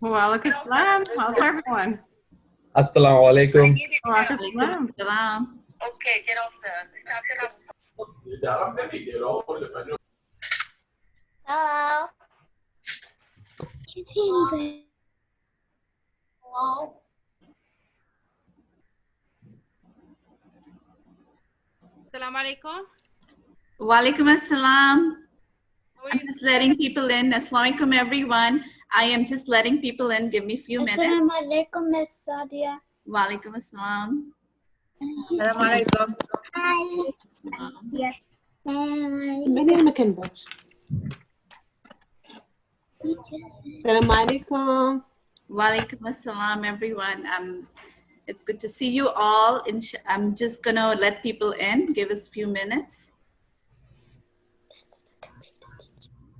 Walaikum assalam. How's everyone? Assalamu alaikum. Walaikum assalam. Salam. Okay, get off the. Hello. Hello. Assalamu alaikum. Walaikum assalam. I'm just letting people in. Assalamu alaikum, everyone. I am just letting people in. Give me a few minutes. Assalamu alaikum, Miss Sadia. Walaikum assalam. Assalamu alaikum. Hi. Yes. من المكان باش السلام عليكم. Walaikum assalam, everyone. It's good to see you all. I'm just gonna let people in. Give us a few minutes.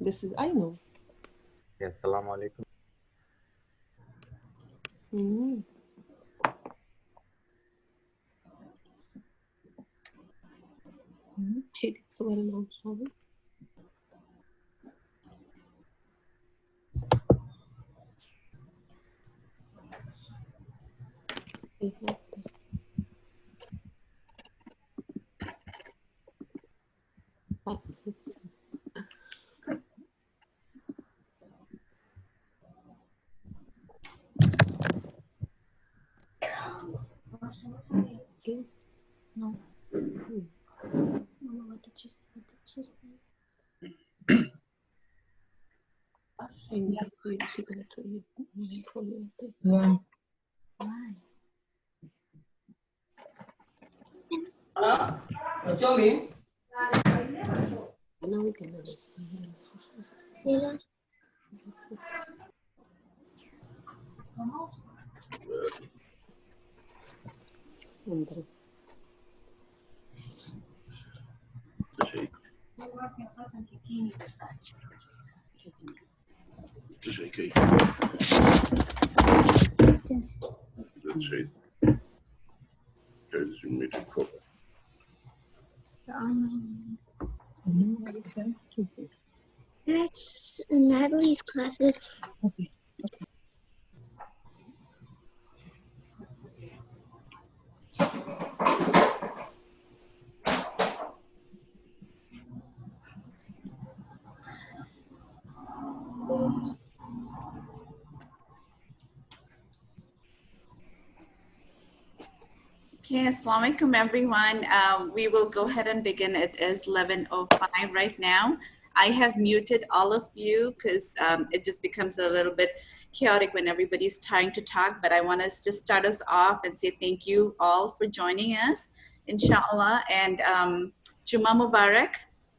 This is I know. Yes, assalamu alaikum. حيدك صور معهم شغل. No. Mama, what did you say? Why? Sandra. تشيكي شيء جايز يميت الكوب That's Natalie's classes. Okay. Okay, assalamu alaikum, everyone. We will go ahead and begin. It is 11:05 right now. I have muted all of you because it just becomes a little bit chaotic when everybody's trying to talk, but I want to just start us off and say thank you all for joining us, inshallah, and Jummah Mubarak.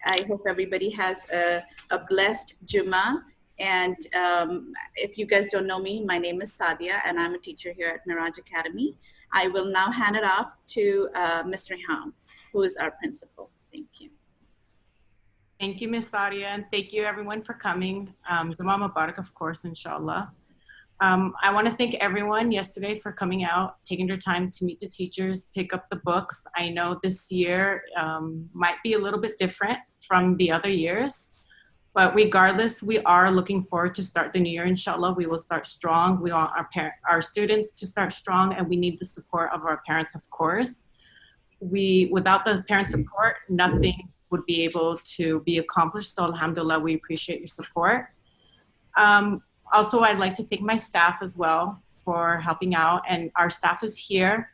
I hope everybody has a blessed Jummah. And if you guys don't know me, my name is Sadia, and I'm a teacher here at Miraj Academy. I will now hand it off to Ms. Rehan, who is our principal. Thank you. Thank you, Ms. Sadia, and thank you everyone for coming. Jummah Mubarak, of course, inshallah. I want to thank everyone yesterday for coming out, taking their time to meet the teachers, pick up the books. I know this year might be a little bit different from the other years, but regardless, we are looking forward to start the new year, inshallah. We will start strong. We want our students to start strong, and we need the support of our parents, of course. Without the parent support, nothing would be able to be accomplished. So alhamdulillah, we appreciate your support. Also, I'd like to thank my staff as well for helping out. And our staff is here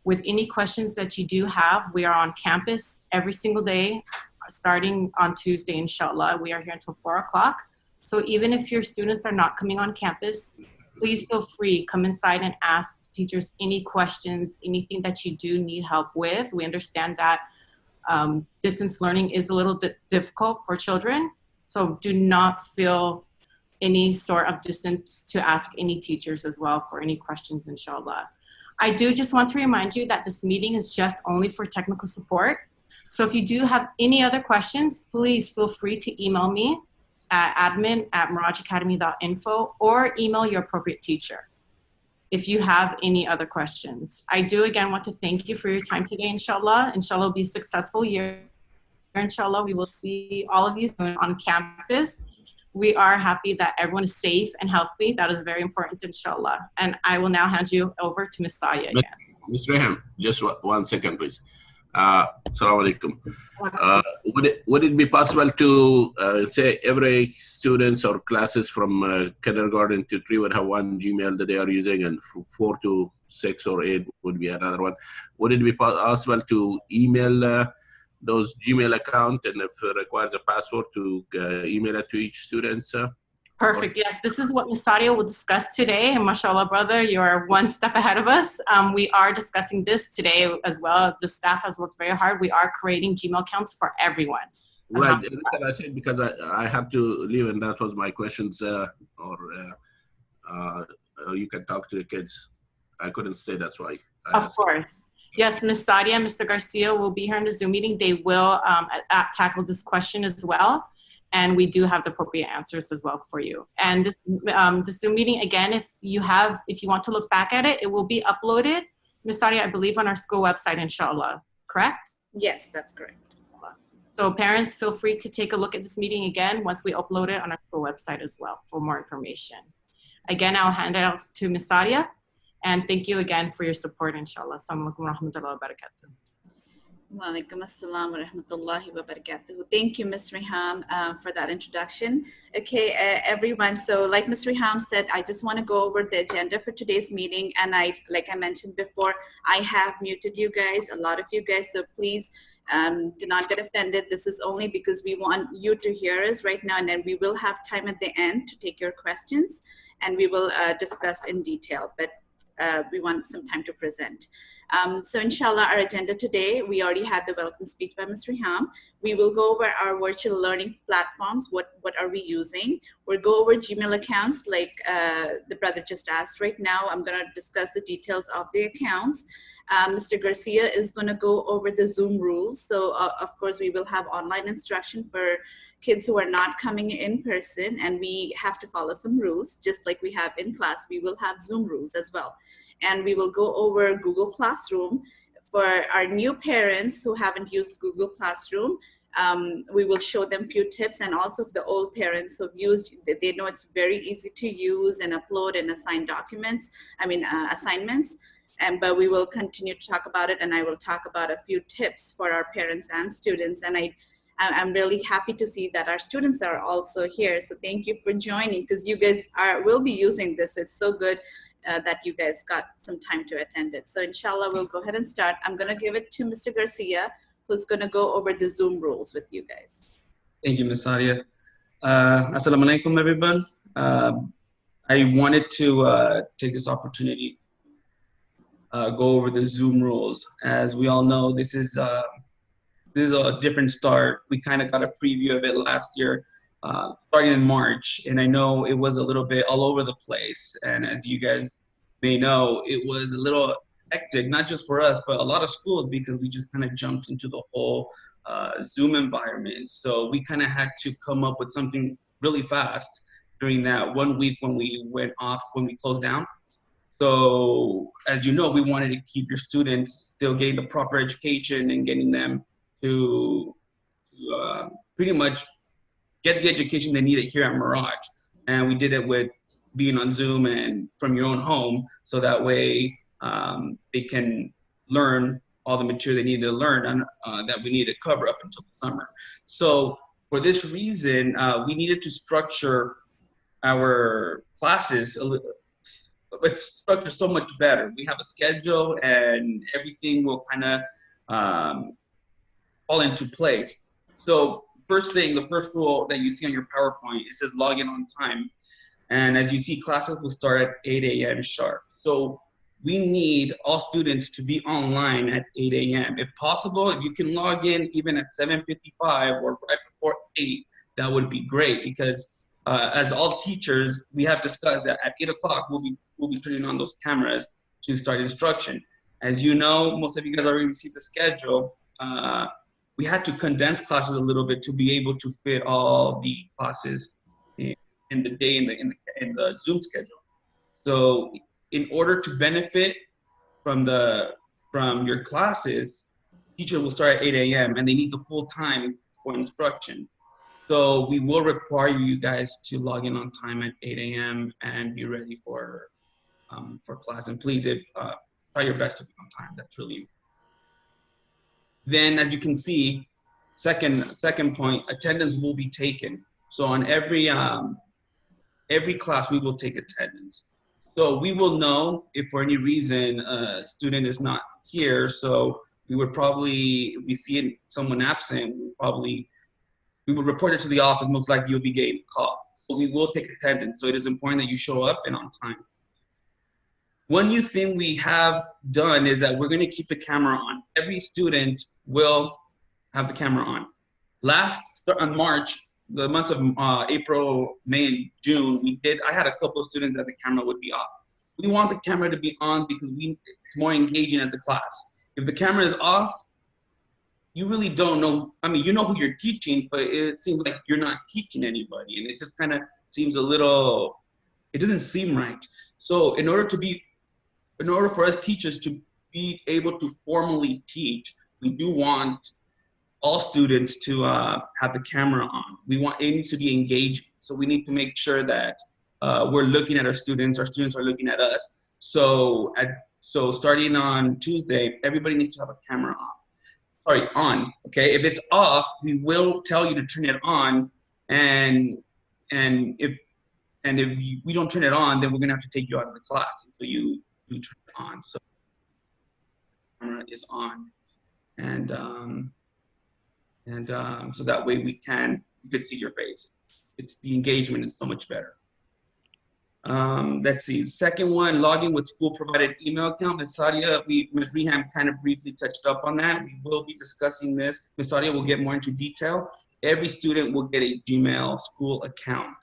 with any questions that you do have. We are on campus every single day, starting on Tuesday, inshallah. We are here until 4 o'clock. So even if your students are not coming on campus, please feel free, come inside and ask teachers any questions, anything that you do need help with. We understand that distance learning is a little difficult for children. So do not feel any sort of distance to ask any teachers as well for any questions, inshallah. I do just want to remind you that this meeting is just only for technical support. So if you do have any other questions, please feel free to email me at admin@mirajacademy.info or email your appropriate teacher if you have any other questions. I do again want to thank you for your time today, inshallah. Inshallah will be a successful year. Inshallah, we will see all of you soon on campus. We are happy that everyone is safe and healthy. That is very important, inshallah. And I will now hand you over to Ms. Sadia again. Mr. Raham, just 1 second, please. Assalamu alaikum. Would it be possible to say every students or classes from kindergarten to 3 would have one Gmail that they are using, and 4 to 6 or 8 would be another one? Would it be possible to email those Gmail account, and if it requires a password, to email it to each student? Perfect. Yes, this is what Ms. Sadia will discuss today. And mashallah, brother, you're one step ahead of us. We are discussing this today as well. The staff has worked very hard. We are creating Gmail accounts for everyone. Right. I said because I have to leave, and that was my questions. Or you can talk to the kids. I couldn't stay. That's why. Of course. Yes, Ms. Sadia and Mr. Garcia will be here in the Zoom meeting. They will tackle this question as well. And we do have the appropriate answers as well for you. And the Zoom meeting, again, if you want to look back at it, it will be uploaded, Ms. Sadia, I believe, on our school website, inshallah, correct? Yes, that's correct. So parents, feel free to take a look at this meeting again once we upload it on our school website as well for more information. Again, I'll hand it off to Ms. Sadia. And thank you again for your support, inshallah. Assalamu alaikum wa rahmatullahi wa barakatuh. Wa alaikum assalam wa rahmatullahi wa barakatuh. Thank you, Ms. Reham, for that introduction. Okay, everyone. So like Ms. Reham said, I just want to go over the agenda for today's meeting. And like I mentioned before, I have muted you guys, a lot of you guys. So please do not get offended. This is only because we want you to hear us right now. And then we will have time at the end to take your questions. And we will discuss in detail. But we want some time to present. So inshallah, our agenda today, we already had the welcome speech by Ms. Reham. We will go over our virtual learning platforms. What are we using? We'll go over Gmail accounts like the brother just asked. Right now, I'm going to discuss the details of the accounts. Mr. Garcia is going to go over the Zoom rules. So of course, we will have online instruction for kids who are not coming in person, and we have to follow some rules. Just like we have in class, we will have Zoom rules as well. And we will go over Google Classroom. For our new parents who haven't used Google Classroom, we will show them a few tips, and also for the old parents who've used, they know it's very easy to use and upload and assign documents, assignments. But we will continue to talk about it, and I will talk about a few tips for our parents and students. And I'm really happy to see that our students are also here. So thank you for joining, because you guys will be using this. It's so good that you guys got some time to attend it. So inshallah, we'll go ahead and start. I'm gonna give it to Mr. Garcia, who's gonna go over the Zoom rules with you guys. Thank you, Ms. Sadia. Assalamu alaikum, everyone. I wanted to take this opportunity go over the Zoom rules. As we all know, this is a different start. We kind of got a preview of it last year, starting in March, and I know it was a little bit all over the place. And as you guys may know, it was a little hectic, not just for us, but a lot of schools, because we just kind of jumped into the whole Zoom environment. So we kind of had to come up with something really fast during that 1 week when we went off, when we closed down. So as you know, we wanted to keep your students still getting the proper education and getting them to pretty much get the education they needed here at Mirage. And we did it with being on Zoom and from your own home, so that way they can learn all the material they need to learn and that we need to cover up until the summer. So for this reason, we needed to structure our classes it's structured so much better. We have a schedule, and everything will kind of fall into place. So first thing, the first rule that you see on your PowerPoint, it says log in on time. And as you see, classes will start at 8 a.m. sharp. So we need all students to be online at 8 a.m. If possible, if you can log in even at 7:55 or right before 8, that would be great, because as all teachers, we have discussed that at 8 o'clock, we'll be turning on those cameras to start instruction. As you know, most of you guys already received the schedule. We had to condense classes a little bit to be able to fit all the classes in the day in the Zoom schedule. So in order to benefit from your classes, teachers will start at 8 a.m. and they need the full time for instruction. So we will require you guys to log in on time at 8 a.m. and be ready for class. And please, try your best to be on time. That's really important. Then, as you can see, second point, attendance will be taken. So on every class, we will take attendance. So we will know if for any reason a student is not here. So we would probably, if we see someone absent, we would report it to the office. Most likely you'll be getting a call. But we will take attendance. So it is important that you show up and on time. One new thing we have done is that we're going to keep the camera on. Every student will have the camera on. On March, the months of April, May, and June, I had a couple of students that the camera would be off. We want the camera to be on because it's more engaging as a class. If the camera is off, you really don't know. I mean, you know who you're teaching, but it seems like you're not teaching anybody, and it just kind of seems it doesn't seem right. So in order for us teachers to be able to formally teach, we do want all students to have the camera on. It needs to be engaging. So we need to make sure that we're looking at our students are looking at us. So starting on Tuesday, everybody needs to have a camera on, okay? If it's off, we will tell you to turn it on, and if we don't turn it on, then we're gonna have to take you out of the class until you turn it on. So the camera is on, and so that way we can see your face. The engagement is so much better. Let's see, second one, logging with school provided email account. Ms. Sadia, Ms. Reham kind of briefly touched up on that. We will be discussing this. Ms. Sadia will get more into detail. Every student will get a Gmail school account,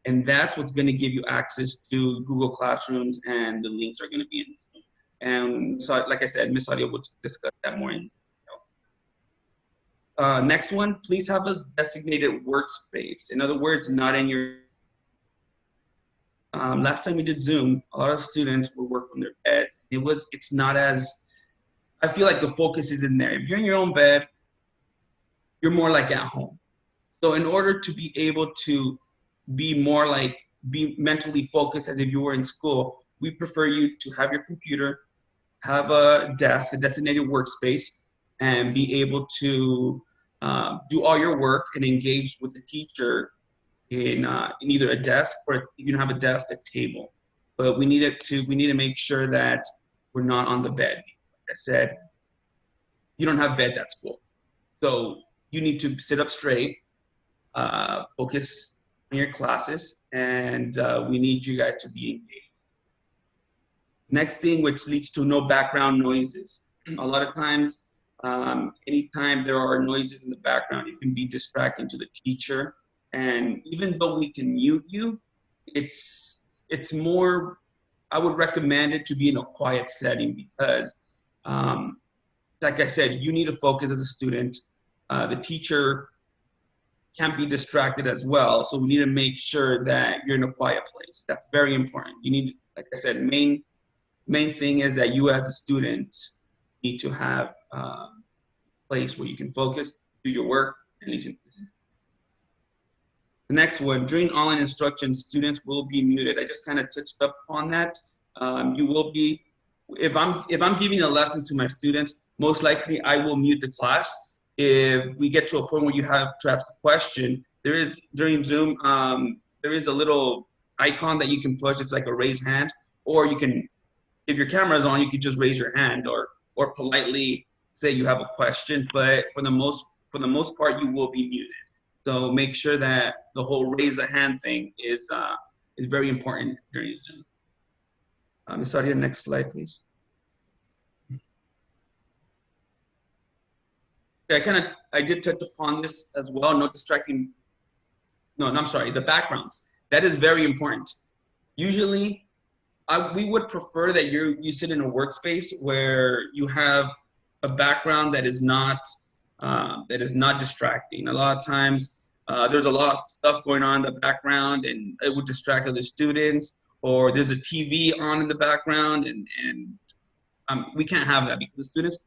and that's what's gonna give you access to Google Classrooms, and the links are gonna be in Zoom. And so, like I said, Ms. Sadia will discuss that more in detail. Next one, please have a designated workspace. In other words, not in your last time we did Zoom, a lot of students would work from their beds. It's not as, I feel like the focus is in there. If you're in your own bed, you're more like at home. So in order to be able to be mentally focused as if you were in school, we prefer you to have your computer, have a desk, a designated workspace, and be able to do all your work and engage with the teacher in either a desk, or if you don't have a desk, a table. But we need to make sure that we're not on the bed. Like I said, you don't have beds at school. So you need to sit up straight, focus on your classes, and we need you guys to be engaged. Next thing, which leads to no background noises. A lot of times, anytime there are noises in the background, it can be distracting to the teacher. And even though we can mute you, it's more, I would recommend it to be in a quiet setting, because like I said, you need to focus as a student. The teacher can't be distracted as well. So we need to make sure that you're in a quiet place. That's very important. You need, like I said, main thing is that you as a student need to have a place where you can focus, do your work, and listen. The next one, during online instruction, students will be muted. I just kind of touched up on that. You will be, if I'm giving a lesson to my students, most likely I will mute the class. If we get to a point where you have to ask a question, during Zoom, there is a little icon that you can push. It's like a raise hand, or you can, if your camera is on, you could just raise your hand or politely say you have a question. But for the most part, you will be muted. So make sure that the whole raise a hand thing is very important during Zoom. Ms. Sadia, next slide, please. Okay, I did touch upon this as well. No distracting. No, I'm sorry. The backgrounds. That is very important. Usually, we would prefer that you sit in a workspace where you have a background that is not distracting. A lot of times, there's a lot of stuff going on in the background, and it would distract other students, or there's a TV on in the background, and we can't have that, because the students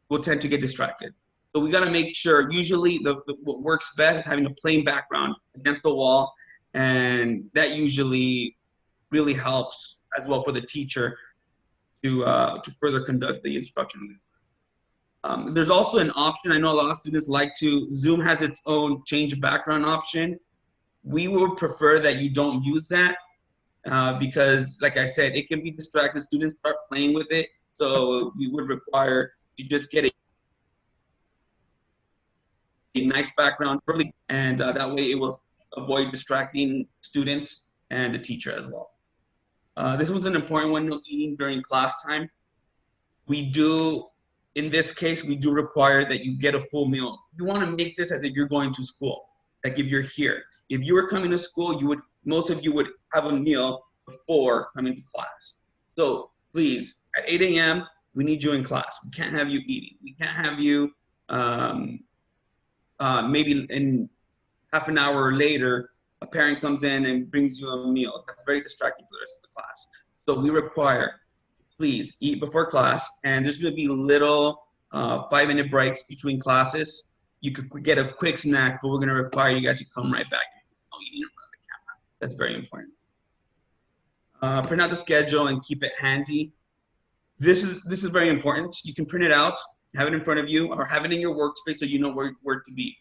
will tend to get distracted. So we got to make sure, usually what works best is having a plain background against the wall. And that usually really helps as well for the teacher to further conduct the instruction. There's also an option. I know a lot of students like to, Zoom has its own change background option. We would prefer that you don't use that because, like I said, it can be distracting. Students start playing with it. So we would require you just get a nice background early, and that way it will avoid distracting students and the teacher as well. This was an important one, no eating during class time. We do, in this case, we do require that you get a full meal. You want to make this as if you're going to school, like if you're here. If you were coming to school, most of you would have a meal before coming to class. So please, at 8 a.m., we need you in class. We can't have you eating. We can't have you maybe in half an hour later, a parent comes in and brings you a meal. That's very distracting for the rest of the class. So we require, please eat before class, and there's going to be little 5-minute breaks between classes. You could get a quick snack, but we're going to require you guys to come right back and eat in front of the camera. That's very important. Print out the schedule and keep it handy. This is very important. You can print it out, have it in front of you, or have it in your workspace so you know where to be.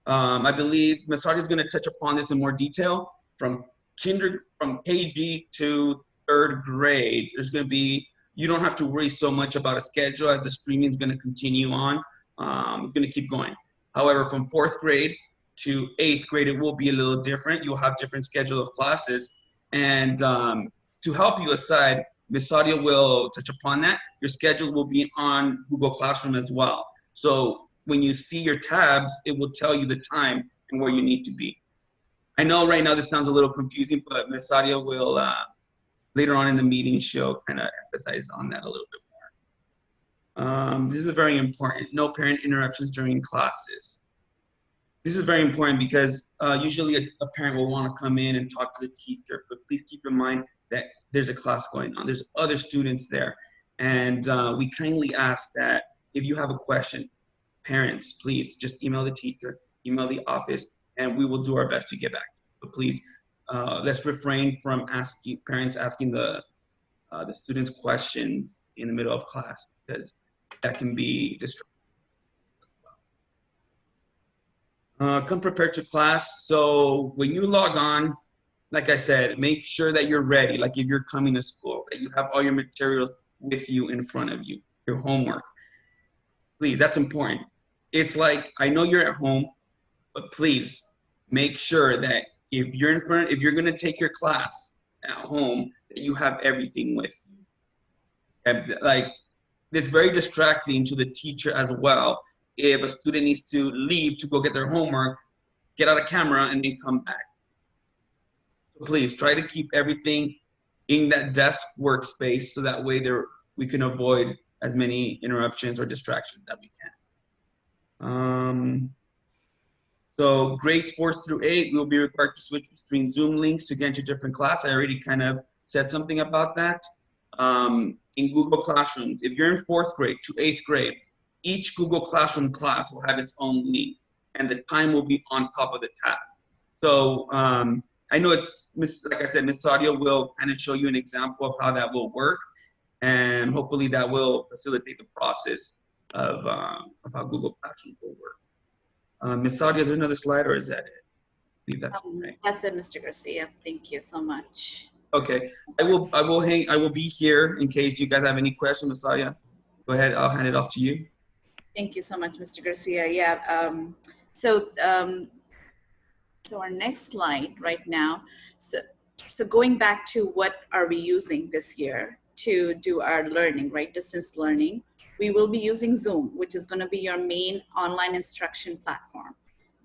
I believe Ms. Sadia is going to touch upon this in more detail. From KG to 3rd grade, there's going to be, you don't have to worry so much about a schedule as the streaming is going to continue on. It's going to keep going. However, from 4th grade to 8th grade, it will be a little different. You'll have different schedule of classes. And to help you aside, Ms. Sadia will touch upon that. Your schedule will be on Google Classroom as well. So when you see your tabs, it will tell you the time and where you need to be. I know right now this sounds a little confusing, but Ms. Sadia will, later on in the meeting, she'll kind of emphasize on that a little bit more. This is very important. No parent interruptions during classes. This is very important because usually a parent will want to come in and talk to the teacher, but please keep in mind that there's a class going on. There's other students there. And we kindly ask that if you have a question, parents, please just email the teacher, email the office, and we will do our best to get back. But please, let's refrain from parents asking the students questions in the middle of class, because that can be distracting as well. Come prepared to class. So when you log on, like I said, make sure that you're ready. Like if you're coming to school, that you have all your materials with you in front of you, your homework. Please, that's important. It's like, I know you're at home, but please make sure that if you're going to take your class at home, that you have everything with you. And like, it's very distracting to the teacher as well if a student needs to leave to go get their homework, get out a camera, and then come back. So please try to keep everything in that desk workspace so that way we can avoid as many interruptions or distractions that we can. So grades 4 through 8, we will be required to switch between Zoom links to get into different classes. I already kind of said something about that. In Google Classrooms, if you're in 4th grade to 8th grade, each Google Classroom class will have its own link, and the time will be on top of the tab. So I know like I said, Ms. Sadia will kind of show you an example of how that will work, and hopefully that will facilitate the process of how Google Classroom will work. Ms. Sadia, is there another slide, or is that it? I believe that's right. That's it, Mr. Garcia. Thank you so much. Okay, I will be here in case you guys have any questions. Ms. Sadia, go ahead. I'll hand it off to you. Thank you so much, Mr. Garcia. Yeah. So our next slide right now. So going back to what are we using this year to do our learning, right? Distance learning. We will be using Zoom, which is going to be your main online instruction platform.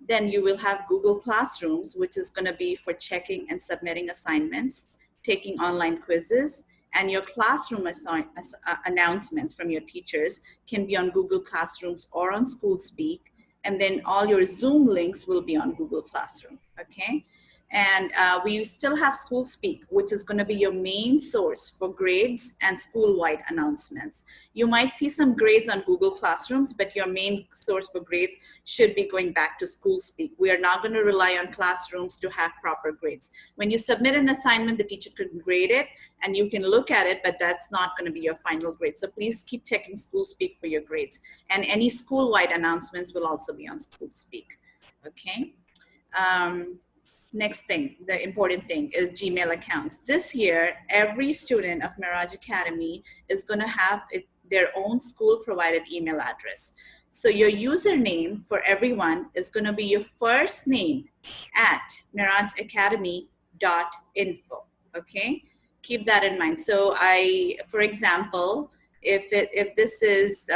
Then you will have Google Classrooms, which is going to be for checking and submitting assignments, taking online quizzes, and your classroom announcements from your teachers can be on Google Classrooms or on SchoolSpeak. And then all your Zoom links will be on Google Classroom, okay? And we still have School Speak, which is going to be your main source for grades and school-wide announcements. You might see some grades on Google Classrooms, but your main source for grades should be going back to School Speak. We are not going to rely on classrooms to have proper grades. When you submit an assignment, the teacher can grade it and you can look at it, but that's not going to be your final grade. So please keep checking School Speak for your grades. And any school-wide announcements will also be on School Speak. Okay. Next thing, the important thing is Gmail accounts. This year, every student of Mirage Academy is going to have their own school provided email address. So your username for everyone is going to be your first name at mirageacademy.info. Okay, keep that in mind. So for example, if this is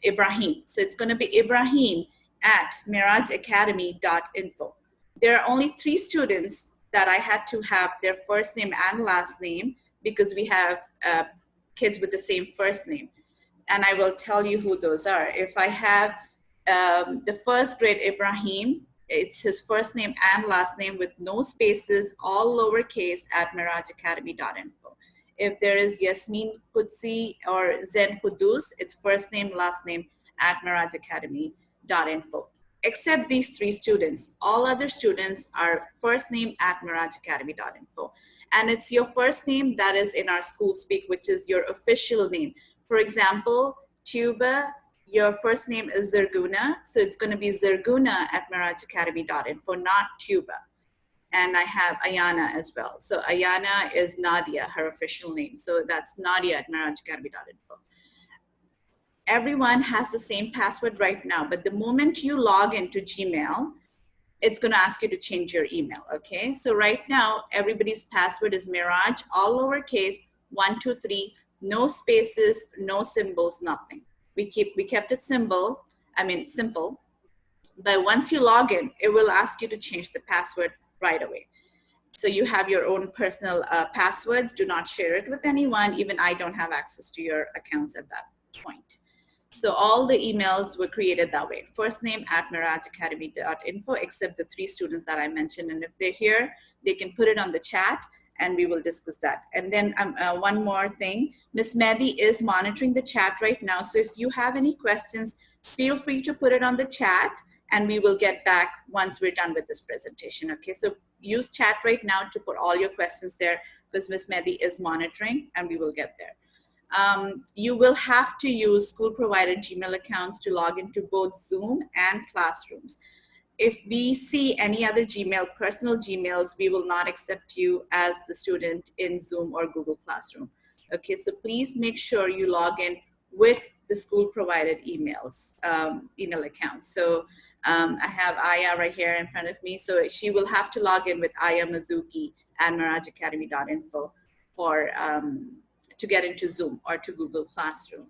Ibrahim, so it's going to be Ibrahim at mirageacademy.info. There are only 3 students that I had to have their first name and last name because we have kids with the same first name. And I will tell you who those are. If I have the first grade Ibrahim, it's his first name and last name with no spaces, all lowercase at mirageacademy.info. If there is Yasmin Qudsi or Zen Kudus, it's first name, last name at mirageacademy.info. Except these 3 students, all other students are first name at mirageacademy.info. And it's your first name that is in our School Speak, which is your official name. For example, Tuba, your first name is Zerguna, so it's going to be Zerguna at mirageacademy.info, not Tuba. And I have Ayana as well. So Ayana is Nadia, her official name. So that's Nadia at mirageacademy.info. Everyone has the same password right now, but the moment you log into Gmail, it's going to ask you to change your email. Okay, so right now everybody's password is Mirage, all lowercase, 1, 2, 3, no spaces, no symbols, nothing. We kept it simple. But once you log in, it will ask you to change the password right away. So you have your own personal passwords. Do not share it with anyone. Even I don't have access to your accounts at that point. So all the emails were created that way. First name at mirageacademy.info, except the 3 students that I mentioned. And if they're here, they can put it on the chat and we will discuss that. And then one more thing, Ms. Mehdi is monitoring the chat right now. So if you have any questions, feel free to put it on the chat and we will get back once we're done with this presentation. Okay, so use chat right now to put all your questions there because Ms. Mehdi is monitoring and we will get there. You will have to use school provided Gmail accounts to log into both Zoom and Classrooms. If we see any other Gmail, personal Gmails, we will not accept you as the student in Zoom or Google Classroom. Okay, so please make sure you log in with the school provided emails, email accounts. So I have Aya right here in front of me. So she will have to log in with Aya Mizuki at mirageacademy.info for to get into Zoom or to Google Classroom.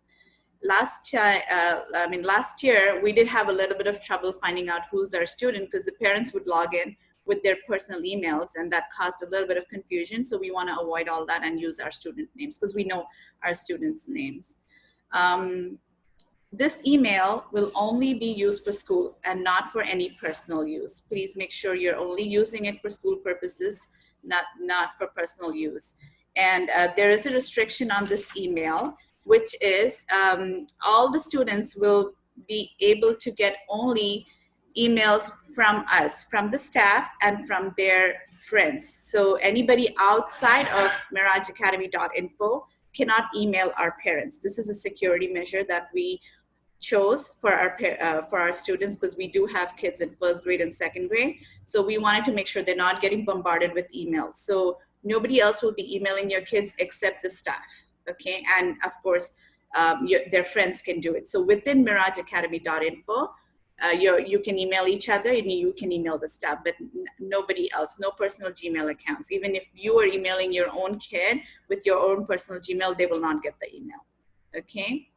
Last year, we did have a little bit of trouble finding out who's our student because the parents would log in with their personal emails and that caused a little bit of confusion. So we want to avoid all that and use our student names because we know our students' names. This email will only be used for school and not for any personal use. Please make sure you're only using it for school purposes, not for personal use. And there is a restriction on this email, which is all the students will be able to get only emails from us, from the staff and from their friends. So anybody outside of mirageacademy.info cannot email our parents. This is a security measure that we chose for our students because we do have kids in 1st grade and 2nd grade. So we wanted to make sure they're not getting bombarded with emails. So nobody else will be emailing your kids except the staff, okay? And of course, their friends can do it. So within mirageacademy.info, you can email each other and you can email the staff, but nobody else, no personal Gmail accounts. Even if you are emailing your own kid with your own personal Gmail, they will not get the email, okay?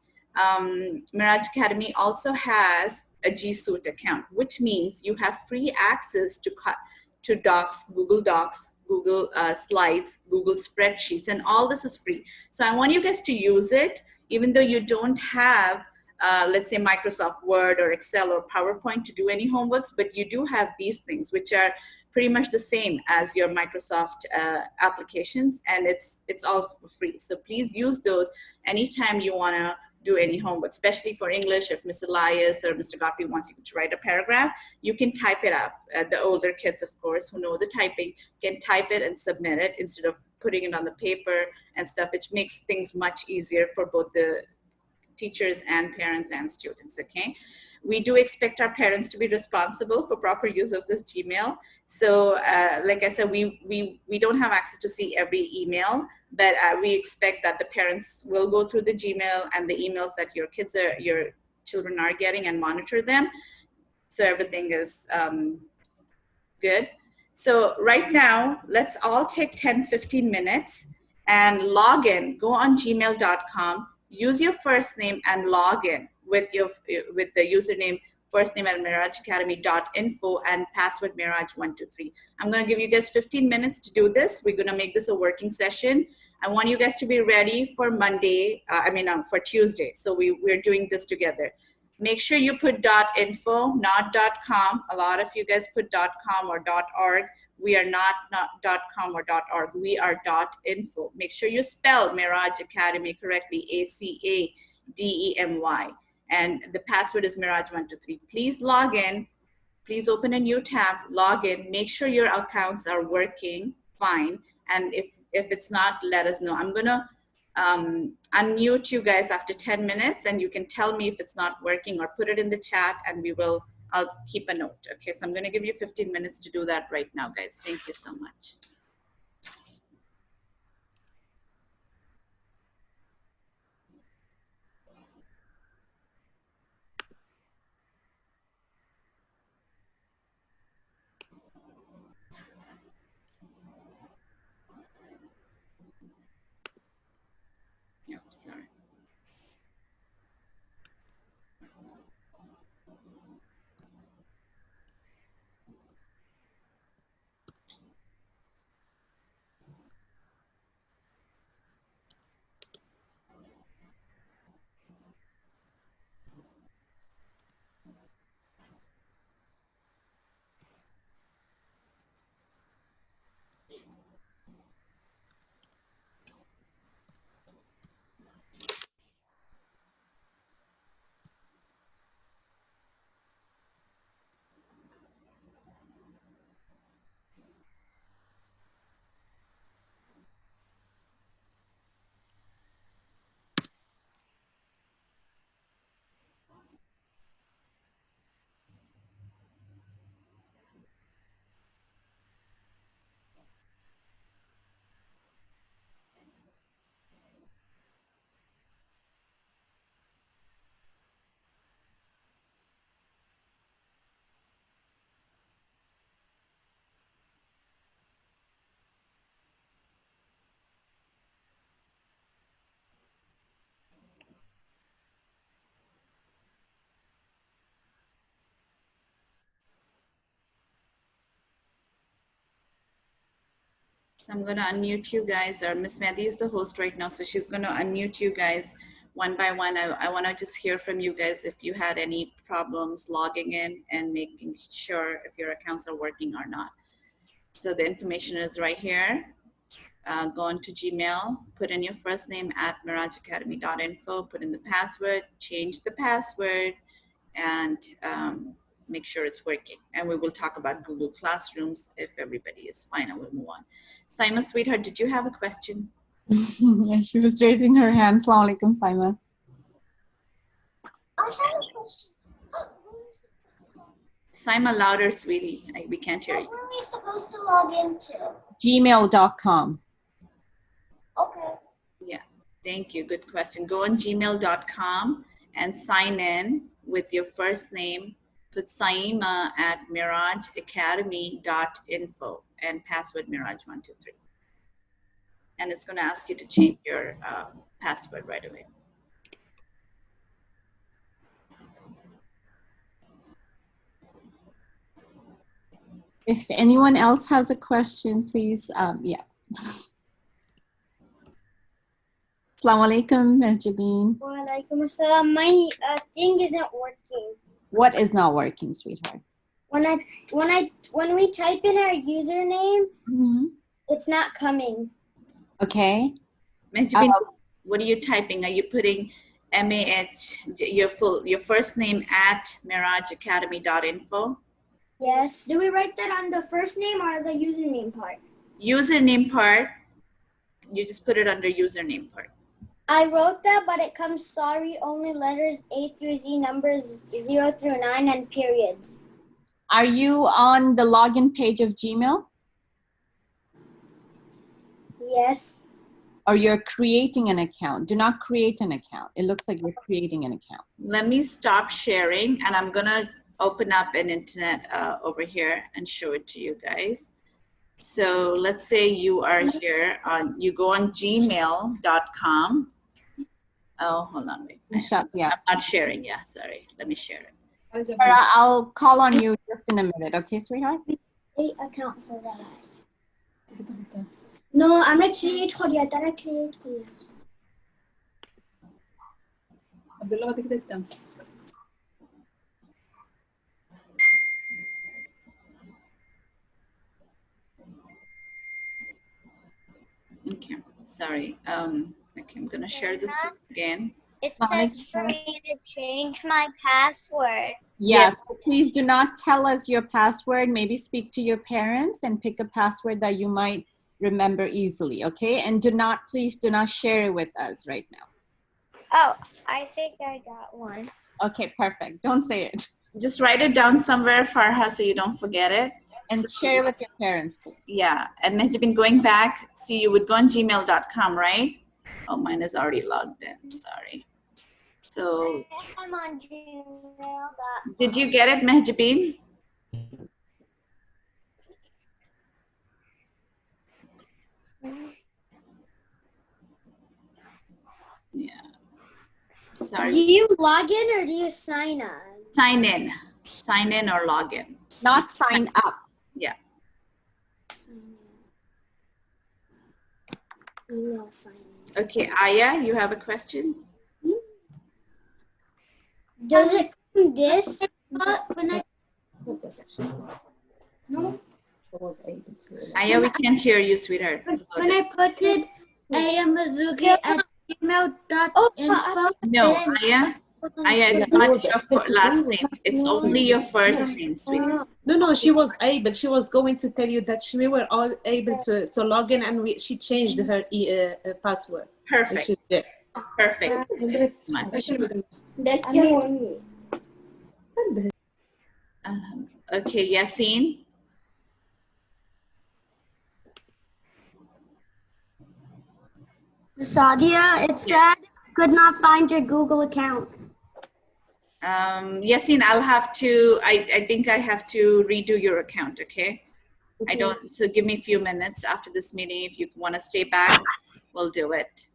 Mirage Academy also has a G Suite account, which means you have free access to Docs, Google Docs, Google Slides, Google Spreadsheets, and all this is free. So I want you guys to use it, even though you don't have let's say Microsoft Word or Excel or PowerPoint to do any homeworks, but you do have these things, which are pretty much the same as your Microsoft applications, and it's all for free. So please use those anytime you want to do any homework, especially for English. If Ms. Elias or Mr. Godfrey wants you to write a paragraph, you can type it up. The older kids, of course, who know the typing, can type it and submit it instead of putting it on the paper and stuff, which makes things much easier for both the teachers and parents and students, okay? We do expect our parents to be responsible for proper use of this Gmail. So like I said, we don't have access to see every email, but we expect that the parents will go through the Gmail and the emails that your children are getting and monitor them. So everything is good. So right now, let's all take 10-15 minutes and log in, go on gmail.com, use your first name and log in with the username firstname@mirajacademy.info and password Miraj123. I'm going to give you guys 15 minutes to do this. We're going to make this a working session. I want you guys to be ready for Monday, for Tuesday. So we're doing this together. Make sure you put .info, not .com. A lot of you guys put .com or .org. We are not .com or .org. We are .info. Make sure you spell Miraj Academy correctly, ACADEMY. And the password is Miraj123. Please log in. Please open a new tab, log in. Make sure your accounts are working fine. And if it's not, let us know. I'm going to unmute you guys after 10 minutes, and you can tell me if it's not working or put it in the chat, and I'll keep a note. Okay, so I'm going to give you 15 minutes to do that right now, guys. Thank you so much. Yep, sorry. So I'm going to unmute you guys, or Miss Mehdi is the host right now, so she's going to unmute you guys one by one. I want to just hear from you guys if you had any problems logging in and making sure if your accounts are working or not. So the information is right here. Go on to Gmail, put in your first name @mirajacademy.info, put in the password, change the password, and make sure it's working. And we will talk about Google Classrooms if everybody is fine, and we'll move on. Saima, sweetheart, did you have a question? Yeah, she was raising her hand. Assalamu alaikum, Saima. I have a question. Saima, louder, sweetie. We can't hear you. What are we supposed to log into? Gmail.com. Okay. Yeah, thank you. Good question. Go on gmail.com and sign in with your first name. Put Saima @mirajacademy.info and password Miraj123. And it's going to ask you to change your password right away. If anyone else has a question, please, yeah. Assalamu alaikum, Jabeen. Walaikum assalam. My thing isn't working. What is not working, sweetheart? When we type in our username, Mhm. it's not coming. Okay. Mehjabin, what are you typing? Are you putting MAH, your first name at mirajacademy.info? Yes. Do we write that on the first name or the username part? Username part, you just put it under username part. I wrote that, but it comes sorry, only letters A through Z, numbers 0 through 9, and periods. Are you on the login page of Gmail? Yes. Or you're creating an account? Do not create an account. It looks like you're creating an account. Let me stop sharing and I'm gonna open up an internet over here and show it to you guys. So let's say you are here on, you go on gmail.com. Oh, hold on, wait. Yeah. I'm not sharing, yeah, sorry. Let me share it. Farah, I'll call on you just in a minute, okay, sweetheart? A account for that. No, I'm not create Khuriyat. I'm not create Khuriyat. Okay, sorry. Okay, I'm gonna share this again. It says for me to change my password. Yes. Please do not tell us your password. Maybe speak to your parents and pick a password that you might remember easily, okay? And please do not share it with us right now. Oh, I think I got one. Okay, perfect. Don't say it. Just write it down somewhere, Farha, so you don't forget it. And share it with your parents, please. Yeah, and Mehjabin, going back, see, you would go on gmail.com, right? Oh, mine is already logged in, sorry. So, I'm on Gmail. did you get it, Mehjabin? Yeah. Sorry. Do you log in or do you sign on? Sign in. Sign in or log in. Not sign up. Yeah. Email sign in. Okay, Aya, you have a question? Does it come this? When I no. Aya, we can't hear you, sweetheart. When I put it, Ayamazuki at gmail.info. No, Aya, it's not your last name. It's only your first name, sweetie. No, she was able. She was going to tell you that we were all able to log in, and she changed her password. Perfect. Which is Perfect. Much. Okay, Yasin. Sadia, it said could not find your Google account. Yasin, I'll have to, I think I have to redo your account, okay? So give me a few minutes after this meeting. If you want to stay back, we'll do it.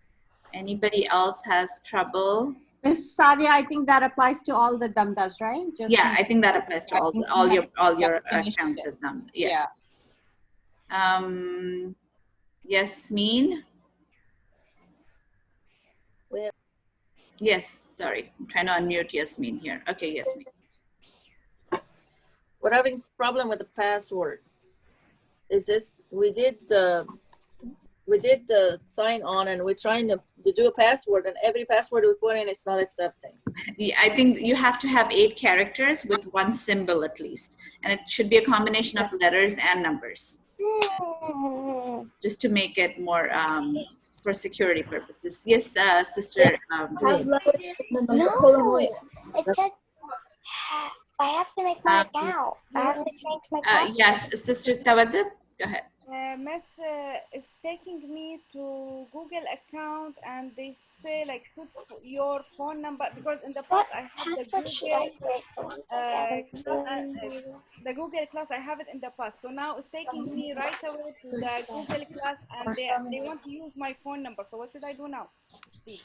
Anybody else has trouble? Miss Sadia, I think that applies to all the Damdas, right? Yeah, I think that applies to all your accounts at them. Yeah. Yasmin? Yes, sorry. I'm trying to unmute Yasmin here. Okay, Yasmin. We're having problem with the password. Is this, we did the sign on and we're trying to do a password, and every password we put in, it's not accepting. Yeah, I think you have to have 8 characters with 1 symbol at least. And it should be a combination of letters and numbers. Just to make it more for security purposes. Yes, sister. No, it said I have to make my account. I have to change my password. Yes, sister Tawadud, go ahead. Miss is taking me to Google account and they say like put your phone number, because in the past I have the Google class, I have it in the past. So now it's taking me right away to the Google class and they want to use my phone number. So what should I do now? Please.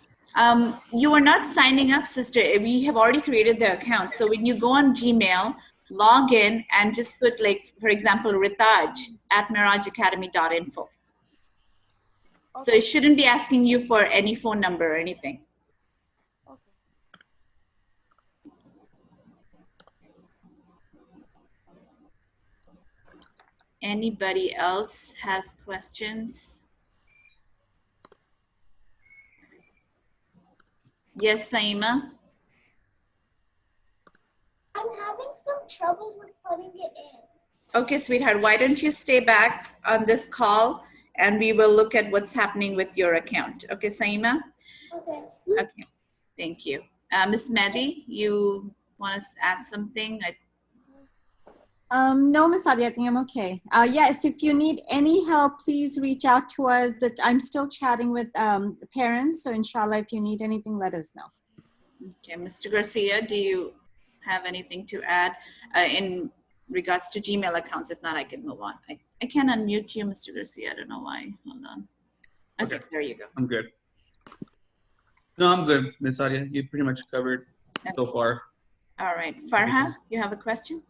You are not signing up, sister. We have already created the account. So when you go on Gmail, log in and just put, like, for example, Ritaj at mirajacademy.info. Okay. So it shouldn't be asking you for any phone number or anything. Okay. Anybody else has questions? Yes, Saima? I'm having some troubles with putting it in. Okay, sweetheart, why don't you stay back on this call and we will look at what's happening with your account. Okay, Saima? Okay. Okay, thank you. Miss Mehdi, you want to add something? No, Miss Sadia, I think I'm okay. Yes, if you need any help, please reach out to us. That I'm still chatting with parents, so inshallah, if you need anything, let us know. Okay, Mr. Garcia, do you have anything to add in regards to Gmail accounts? If not, I can move on. I can't unmute you, Mr. Garcia. I don't know why. Hold on. Okay, there you go. I'm good. No, I'm good, Ms. Sadia. You pretty much covered so far. All right, Farha, you have a question?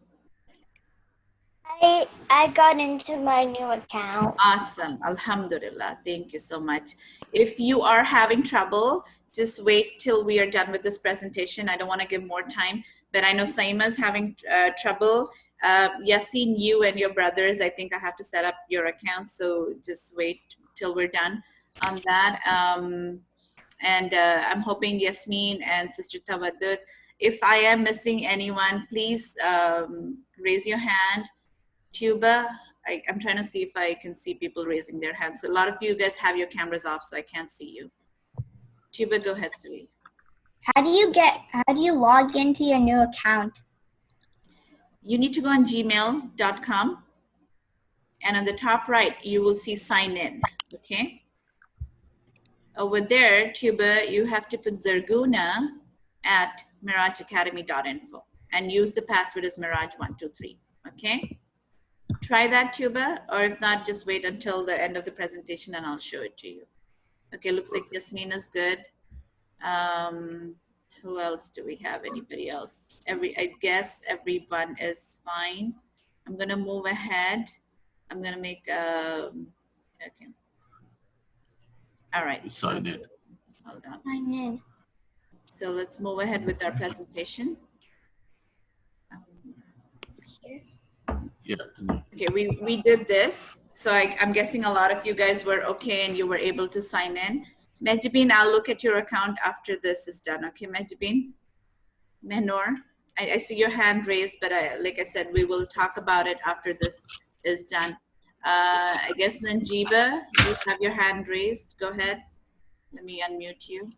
I got into my new account. Awesome. Alhamdulillah. Thank you so much. If you are having trouble, just wait till we are done with this presentation. I don't want to give more time, but I know Saima's having trouble. Yasin, you and your brothers, I think I have to set up your account. So just wait till we're done on that. I'm hoping Yasmin and Sister Tawaddud, if I am missing anyone, please raise your hand. Tuba, I'm trying to see if I can see people raising their hands. So a lot of you guys have your cameras off, so I can't see you. Tuba, go ahead, sweetie. How do you log into your new account? You need to go on gmail.com, and on the top right, you will see sign in, okay? Over there, Tuba, you have to put zarguna@mirajacademy.info and use the password as Miraj123, okay? Try that, Tuba, or if not, just wait until the end of the presentation and I'll show it to you. Okay, looks like Yasmin is good. Who else do we have? Anybody else? I guess everyone is fine. I'm gonna move ahead. I'm gonna make okay. All right. Sign in. Hold on. Sign in. So let's move ahead with our presentation. Yeah. Okay, we did this. So I'm guessing a lot of you guys were okay and you were able to sign in. Mejbin, I'll look at your account after this is done. Okay, Mejbin? Menor? I see your hand raised, but like I said, we will talk about it after this is done. I guess Nanjiba, you have your hand raised. Go ahead. Let me unmute you.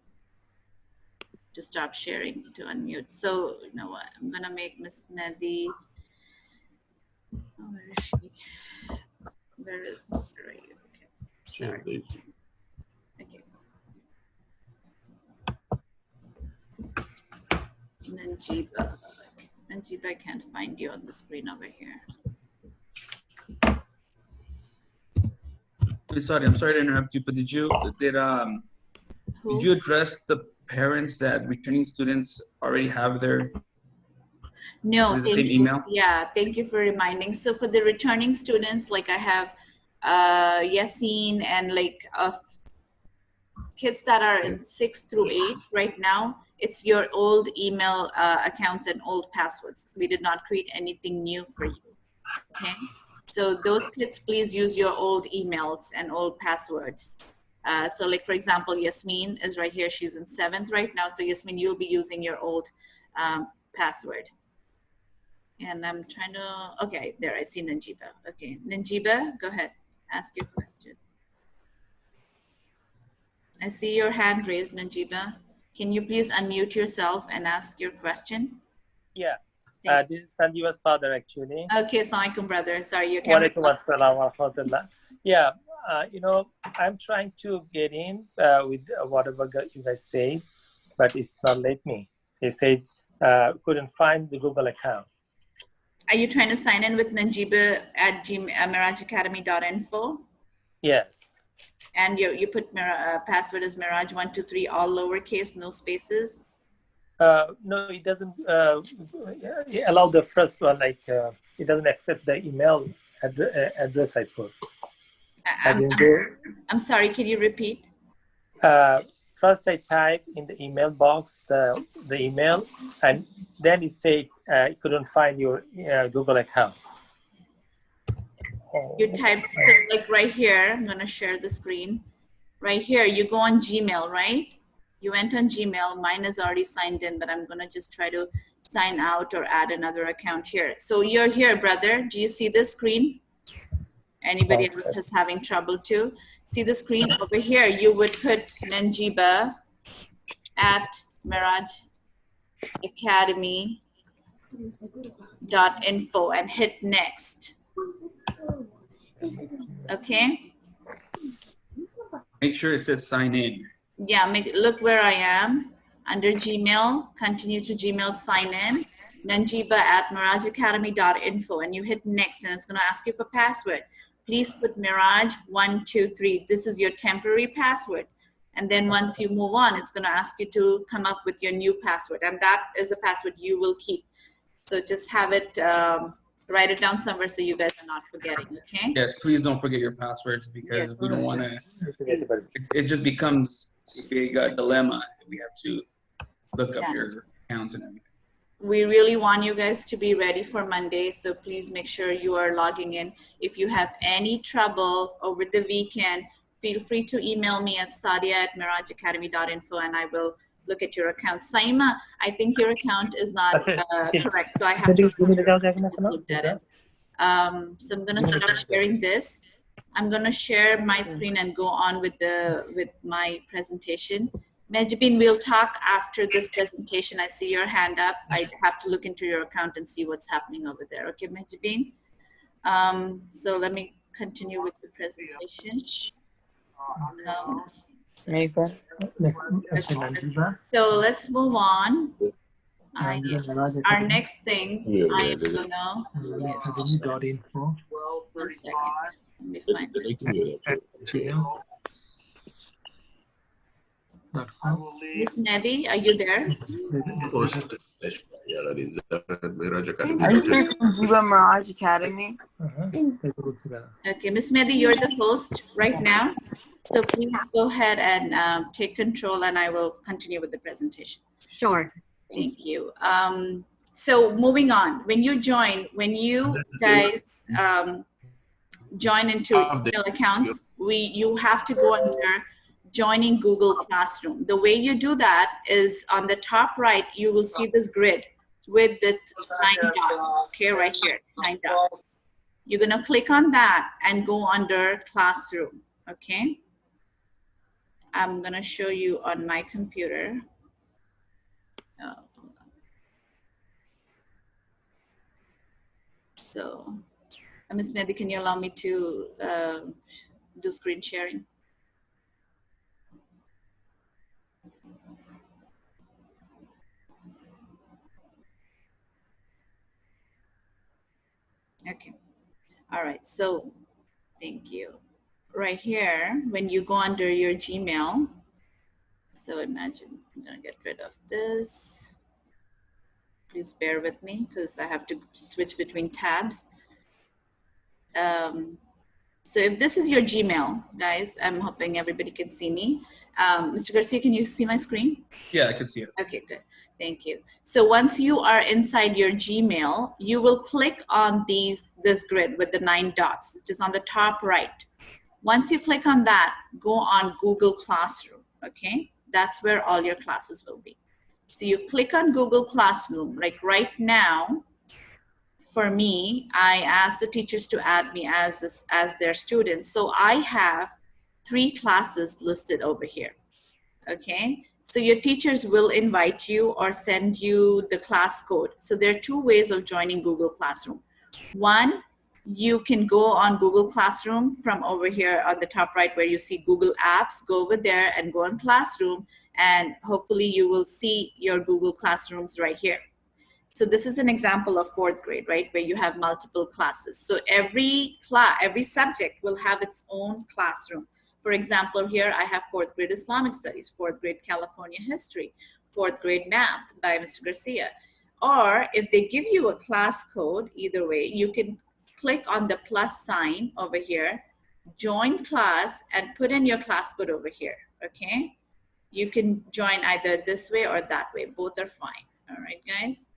To stop sharing, to unmute. So, you know what? I'm going to make Miss Mehdi. Oh, where is she? Where are you? Okay. Sorry. Okay. Nanjiba. Nanjiba, I can't find you on the screen over here. Sorry, I'm sorry to interrupt you, but did you address the parents that returning students already have their No, the same email? Yeah, thank you for reminding. So for the returning students, like I have Yasin and like kids that are in 6 through 8 right now, it's your old email accounts and old passwords. We did not create anything new for you, okay? So those kids, please use your old emails and old passwords. So like, for example, Yasmin is right here. She's in 7th right now. So Yasmin, you'll be using your old password. And I'm trying to, okay, there, I see Nanjiba. Okay, Nanjiba, go ahead, ask your question. I see your hand raised, Nanjiba. Can you please unmute yourself and ask your question? Yeah, this is Sanjiva's father actually. Okay, assalamualaikum, brother. Sorry, your camera. Walaikum assalam wa rahmatullah. Yeah, you know, I'm trying to get in with whatever you guys say, but it's not let me. They said couldn't find the Google account. Are you trying to sign in with Nanjiba at mirajacademy.info? Yes. And you put password as Miraj123, all lowercase, no spaces? No, it doesn't allow the first one, like it doesn't accept the email address I put. I'm sorry, can you repeat? First I type in the email box the email, and then it said it couldn't find your Google account. You type, so like right here, I'm gonna share the screen. Right here, you go on Gmail, right? You went on Gmail, mine is already signed in, but I'm gonna just try to sign out or add another account here. So you're here, brother. Do you see this screen? Anybody else is having trouble too? See the screen over here? You would put Menjiba at mirajacademy.info and hit next. Okay. Make sure it says sign in. Yeah, look where I am under Gmail, continue to Gmail, sign in, Menjiba at mirajacademy.info, and you hit next, and it's going to ask you for password. Please put Miraj123. This is your temporary password. And then once you move on, it's going to ask you to come up with your new password, and that is a password you will keep. So just have it, write it down somewhere so you guys are not forgetting, okay? Yes, please don't forget your passwords because we don't want to, it just becomes a big dilemma. We have to look up your accounts and everything. We really want you guys to be ready for Monday, so please make sure you are logging in. If you have any trouble over the weekend, feel free to email me at sadia@mirajacademy.info and I will look at your account. Saima, I think your account is not correct, so I have to just look at it. So I'm gonna start sharing this. I'm gonna share my screen and go on with my presentation. Mejbin, we'll talk after this presentation. I see your hand up. I have to look into your account and see what's happening over there. Okay, Mejbin? So let me continue with the presentation. So let's move on. Our next thing I am gonna. One second. Let me find this. Miss Mehdi, are you there? Are you saying Menjiba Miraj Academy? Okay, Miss Mehdi, you're the host right now. So please go ahead and take control and I will continue with the presentation. Sure. Thank you. So moving on, when you guys join into email accounts, you have to go under joining Google Classroom. The way you do that is on the top right, you will see this grid with the 9 dots, okay, right here, 9 dots. You're gonna click on that and go under Classroom, okay? I'm gonna show you on my computer. So, Ms. Mehdi, can you allow me to do screen sharing? Okay, all right, so thank you. Right here, when you go under your Gmail, so imagine, I'm gonna get rid of this. Please bear with me because I have to switch between tabs. So if this is your Gmail, guys, I'm hoping everybody can see me. Mr. Garcia, can you see my screen? Yeah, I can see it. Okay, good. Thank you. So once you are inside your Gmail, you will click on this grid with the 9 dots, which is on the top right. Once you click on that, go on Google Classroom, okay? That's where all your classes will be. So you click on Google Classroom, like right now, for me, I asked the teachers to add me as their students. So I have 3 classes listed over here, okay? So your teachers will invite you or send you the class code. So there are 2 ways of joining Google Classroom. One, you can go on Google Classroom from over here on the top right where you see Google Apps, go over there and go on Classroom, and hopefully you will see your Google Classrooms right here. So this is an example of 4th grade, right, where you have multiple classes. So every subject will have its own classroom. For example, here I have 4th grade Islamic Studies, 4th grade California History, 4th grade Math by Mr. Garcia. Or if they give you a class code, either way, you can click on the plus sign over here, join class, and put in your class code over here, okay? You can join either this way or that way. Both are fine, all right, guys?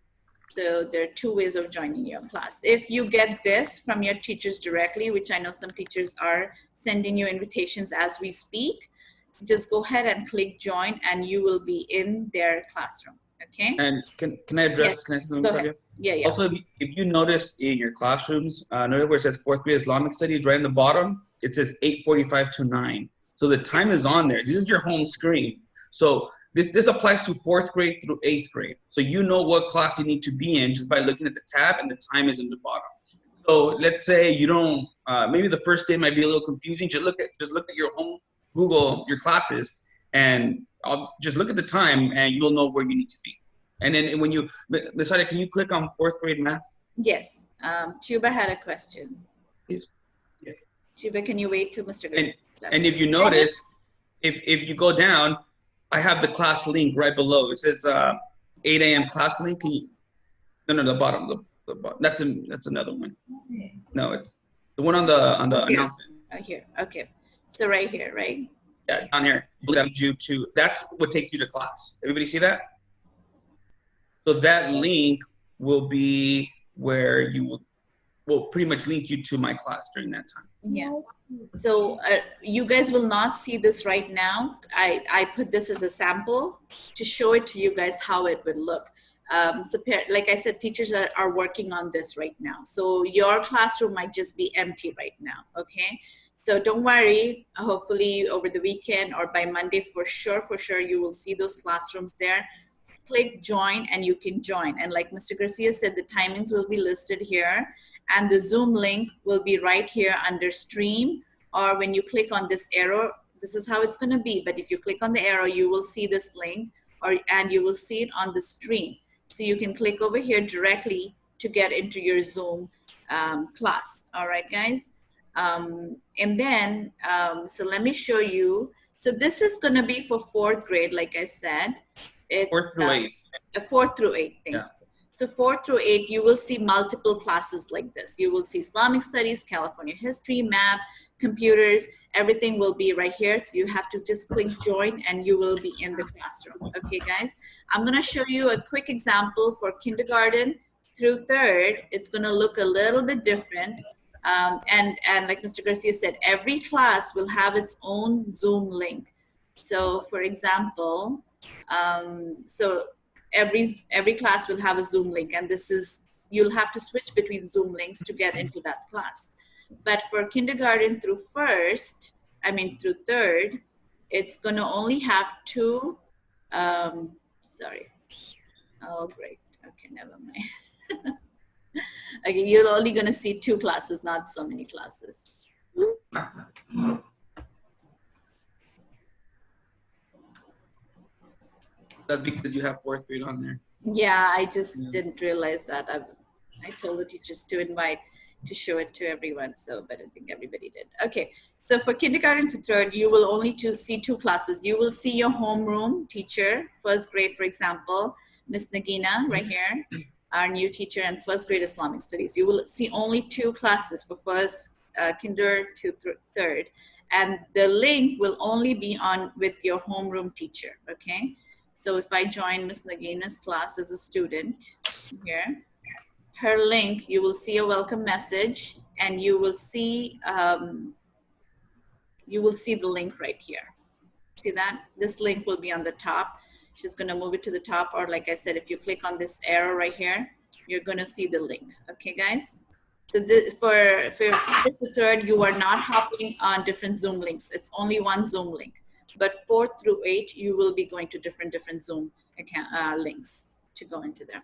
So there are two ways of joining your class. If you get this from your teachers directly, which I know some teachers are sending you invitations as we speak, just go ahead and click join and you will be in their classroom, okay? And can I address, Yes. can I say something, Go ahead. Sadia? Yeah. Also, if you notice in your classrooms, notice where it says 4th grade Islamic studies, right in the bottom, it says 8:45 to 9. So the time is on there. This is your home screen. So this applies to 4th grade through 8th grade. So you know what class you need to be in just by looking at the tab, and the time is in the bottom. So let's say you don't, maybe the first day might be a little confusing. Just look at your home Google, your classes, and just look at the time and you'll know where you need to be. And then when you, Ms. Sadia, can you click on 4th grade math? Yes. Tuba had a question. Please. Yeah. Tuba, can you wait till Mr. Garcia? And if you notice, if you go down, I have the class link right below. It says 8 a.m. class link. Can you, no, the bottom, the bottom. That's another one. No, it's the one on the announcement. Oh, here. Okay. So right here, right? Yeah, down here. That's what takes you to class. Everybody see that? So that link will be where you will pretty much link you to my class during that time. Yeah. So you guys will not see this right now. I put this as a sample to show it to you guys how it would look. Like I said, teachers are working on this right now. So your classroom might just be empty right now, okay? So don't worry, hopefully over the weekend or by Monday for sure you will see those classrooms there. Click join and you can join. And like Mr. Garcia said, the timings will be listed here and the Zoom link will be right here under stream, or when you click on this arrow, this is how it's gonna be. But if you click on the arrow, you will see this link and you will see it on the stream. So you can click over here directly to get into your Zoom class. All right, guys. And then, so let me show you. So this is gonna be for 4th grade, like I said. It's 4th through 8th. 4th through 8th, thank you. So 4th through 8th, you will see multiple classes like this. You will see Islamic studies, California history, math, computers, everything will be right here. So you have to just click join and you will be in the classroom. Okay, guys? I'm gonna show you a quick example for kindergarten through 3rd. It's gonna look a little bit different. And like Mr. Garcia said, every class will have its own Zoom link. So for example, so every class will have a Zoom link, and this is, you'll have to switch between Zoom links to get into that class. But for kindergarten through 3rd, it's gonna only have 2, sorry. Oh, great, okay, never mind. Okay, you're only gonna see 2 classes, not so many classes. That's because you have 4th grade on there. Yeah, I just didn't realize that. I told the teachers to invite to show it to everyone, so, but I think everybody did. Okay, so for kindergarten to 3rd, you will only see 2 classes. You will see your homeroom teacher, 1st grade, for example, Miss Nagina, right here, our new teacher, and 1st grade Islamic studies. You will see only 2 classes for kinder to 3rd, and the link will only be on with your homeroom teacher, okay? So if I join Miss Nagina's class as a student here, her link, you will see a welcome message, and you will see the link right here. See that? This link will be on the top. She's gonna move it to the top, or like I said, if you click on this arrow right here, you're gonna see the link. Okay, guys? So for 5th to 3rd, you are not hopping on different Zoom links. It's only one Zoom link. But 4th through 8, you will be going to different Zoom links to go into there.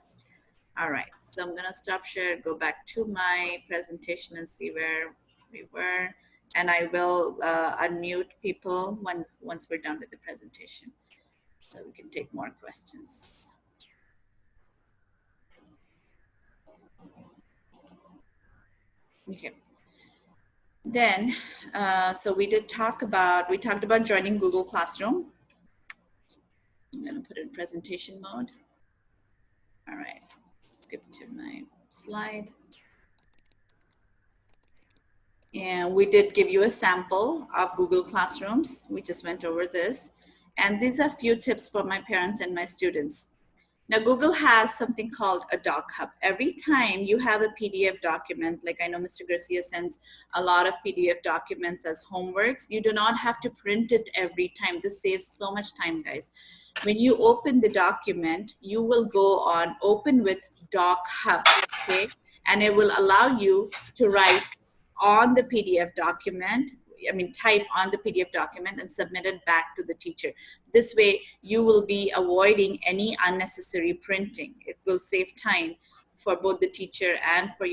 All right, so I'm gonna stop share, go back to my presentation and see where we were. And I will unmute people once we're done with the presentation, so we can take more questions. Okay. Then, so we talked about joining Google Classroom. I'm gonna put it in presentation mode. All right, skip to my slide. And we did give you a sample of Google Classrooms. We just went over this. And these are a few tips for my parents and my students. Now, Google has something called a Doc Hub. Every time you have a PDF document, like I know Mr. Garcia sends a lot of PDF documents as homeworks, you do not have to print it every time. This saves so much time, guys. When you open the document, you will go on Open with Doc Hub, okay? And it will allow you to write on the PDF document, type on the PDF document and submit it back to the teacher. This way, you will be avoiding any unnecessary printing. It will save time for both the teacher and for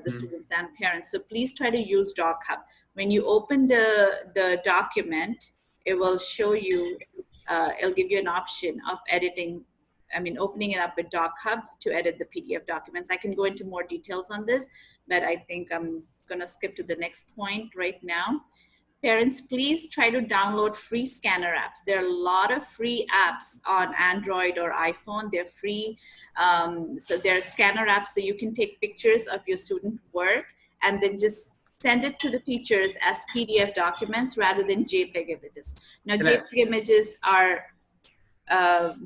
the students and parents. So please try to use Doc Hub. When you open the document, it will show you, it'll give you an option of editing, opening it up with Doc Hub to edit the PDF documents. I can go into more details on this, but I think I'm gonna skip to the next point right now. Parents, please try to download free scanner apps. There are a lot of free apps on Android or iPhone. They're free. So there are scanner apps, so you can take pictures of your student work and then just send it to the teachers as PDF documents rather than JPEG images. Now, JPEG images are,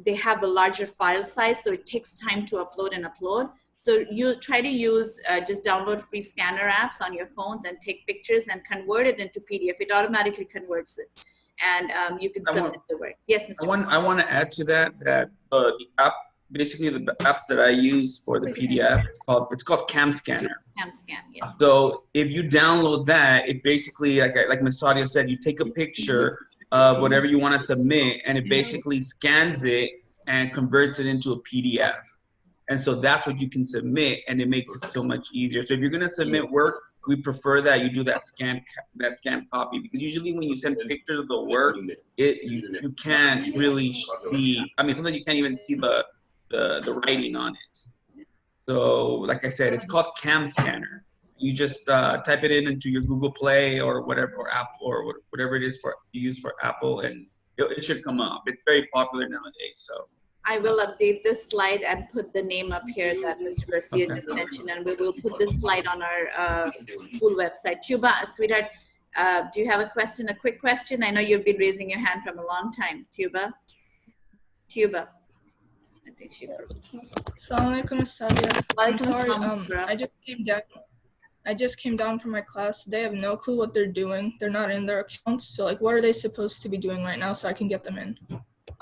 they have a larger file size, so it takes time to upload and upload. So you try to use, just download free scanner apps on your phones and take pictures and convert it into PDF. It automatically converts it. And you can submit the work. Yes, Mr. I want to add to that, the app, basically the apps that I use for the PDF, it's called CamScanner. CamScan, yes. So if you download that, it basically, like Ms. Sadia said, you take a picture of whatever you want to submit, and it basically scans it and converts it into a PDF. And so that's what you can submit, and it makes it so much easier. So if you're going to submit work, we prefer that you do that scanned copy, because usually when you send pictures of the work, you can't really see. Sometimes you can't even see the writing on it. So like I said, it's called CamScanner. You just type it into your Google Play or whatever, or Apple, or whatever it is you use for Apple, and it should come up. It's very popular nowadays. So I will update this slide and put the name up here that Mr. Garcia just mentioned, and we will put this slide on our school website. Tuba, sweetheart, do you have a question, a quick question? I know you've been raising your hand from a long time. Tuba? I think she froze. Assalamu alaikum, Sadia. I'm sorry, Assalam, I just came down from my class. They have no clue what they're doing. They're not in their accounts. So like, what are they supposed to be doing right now so I can get them in?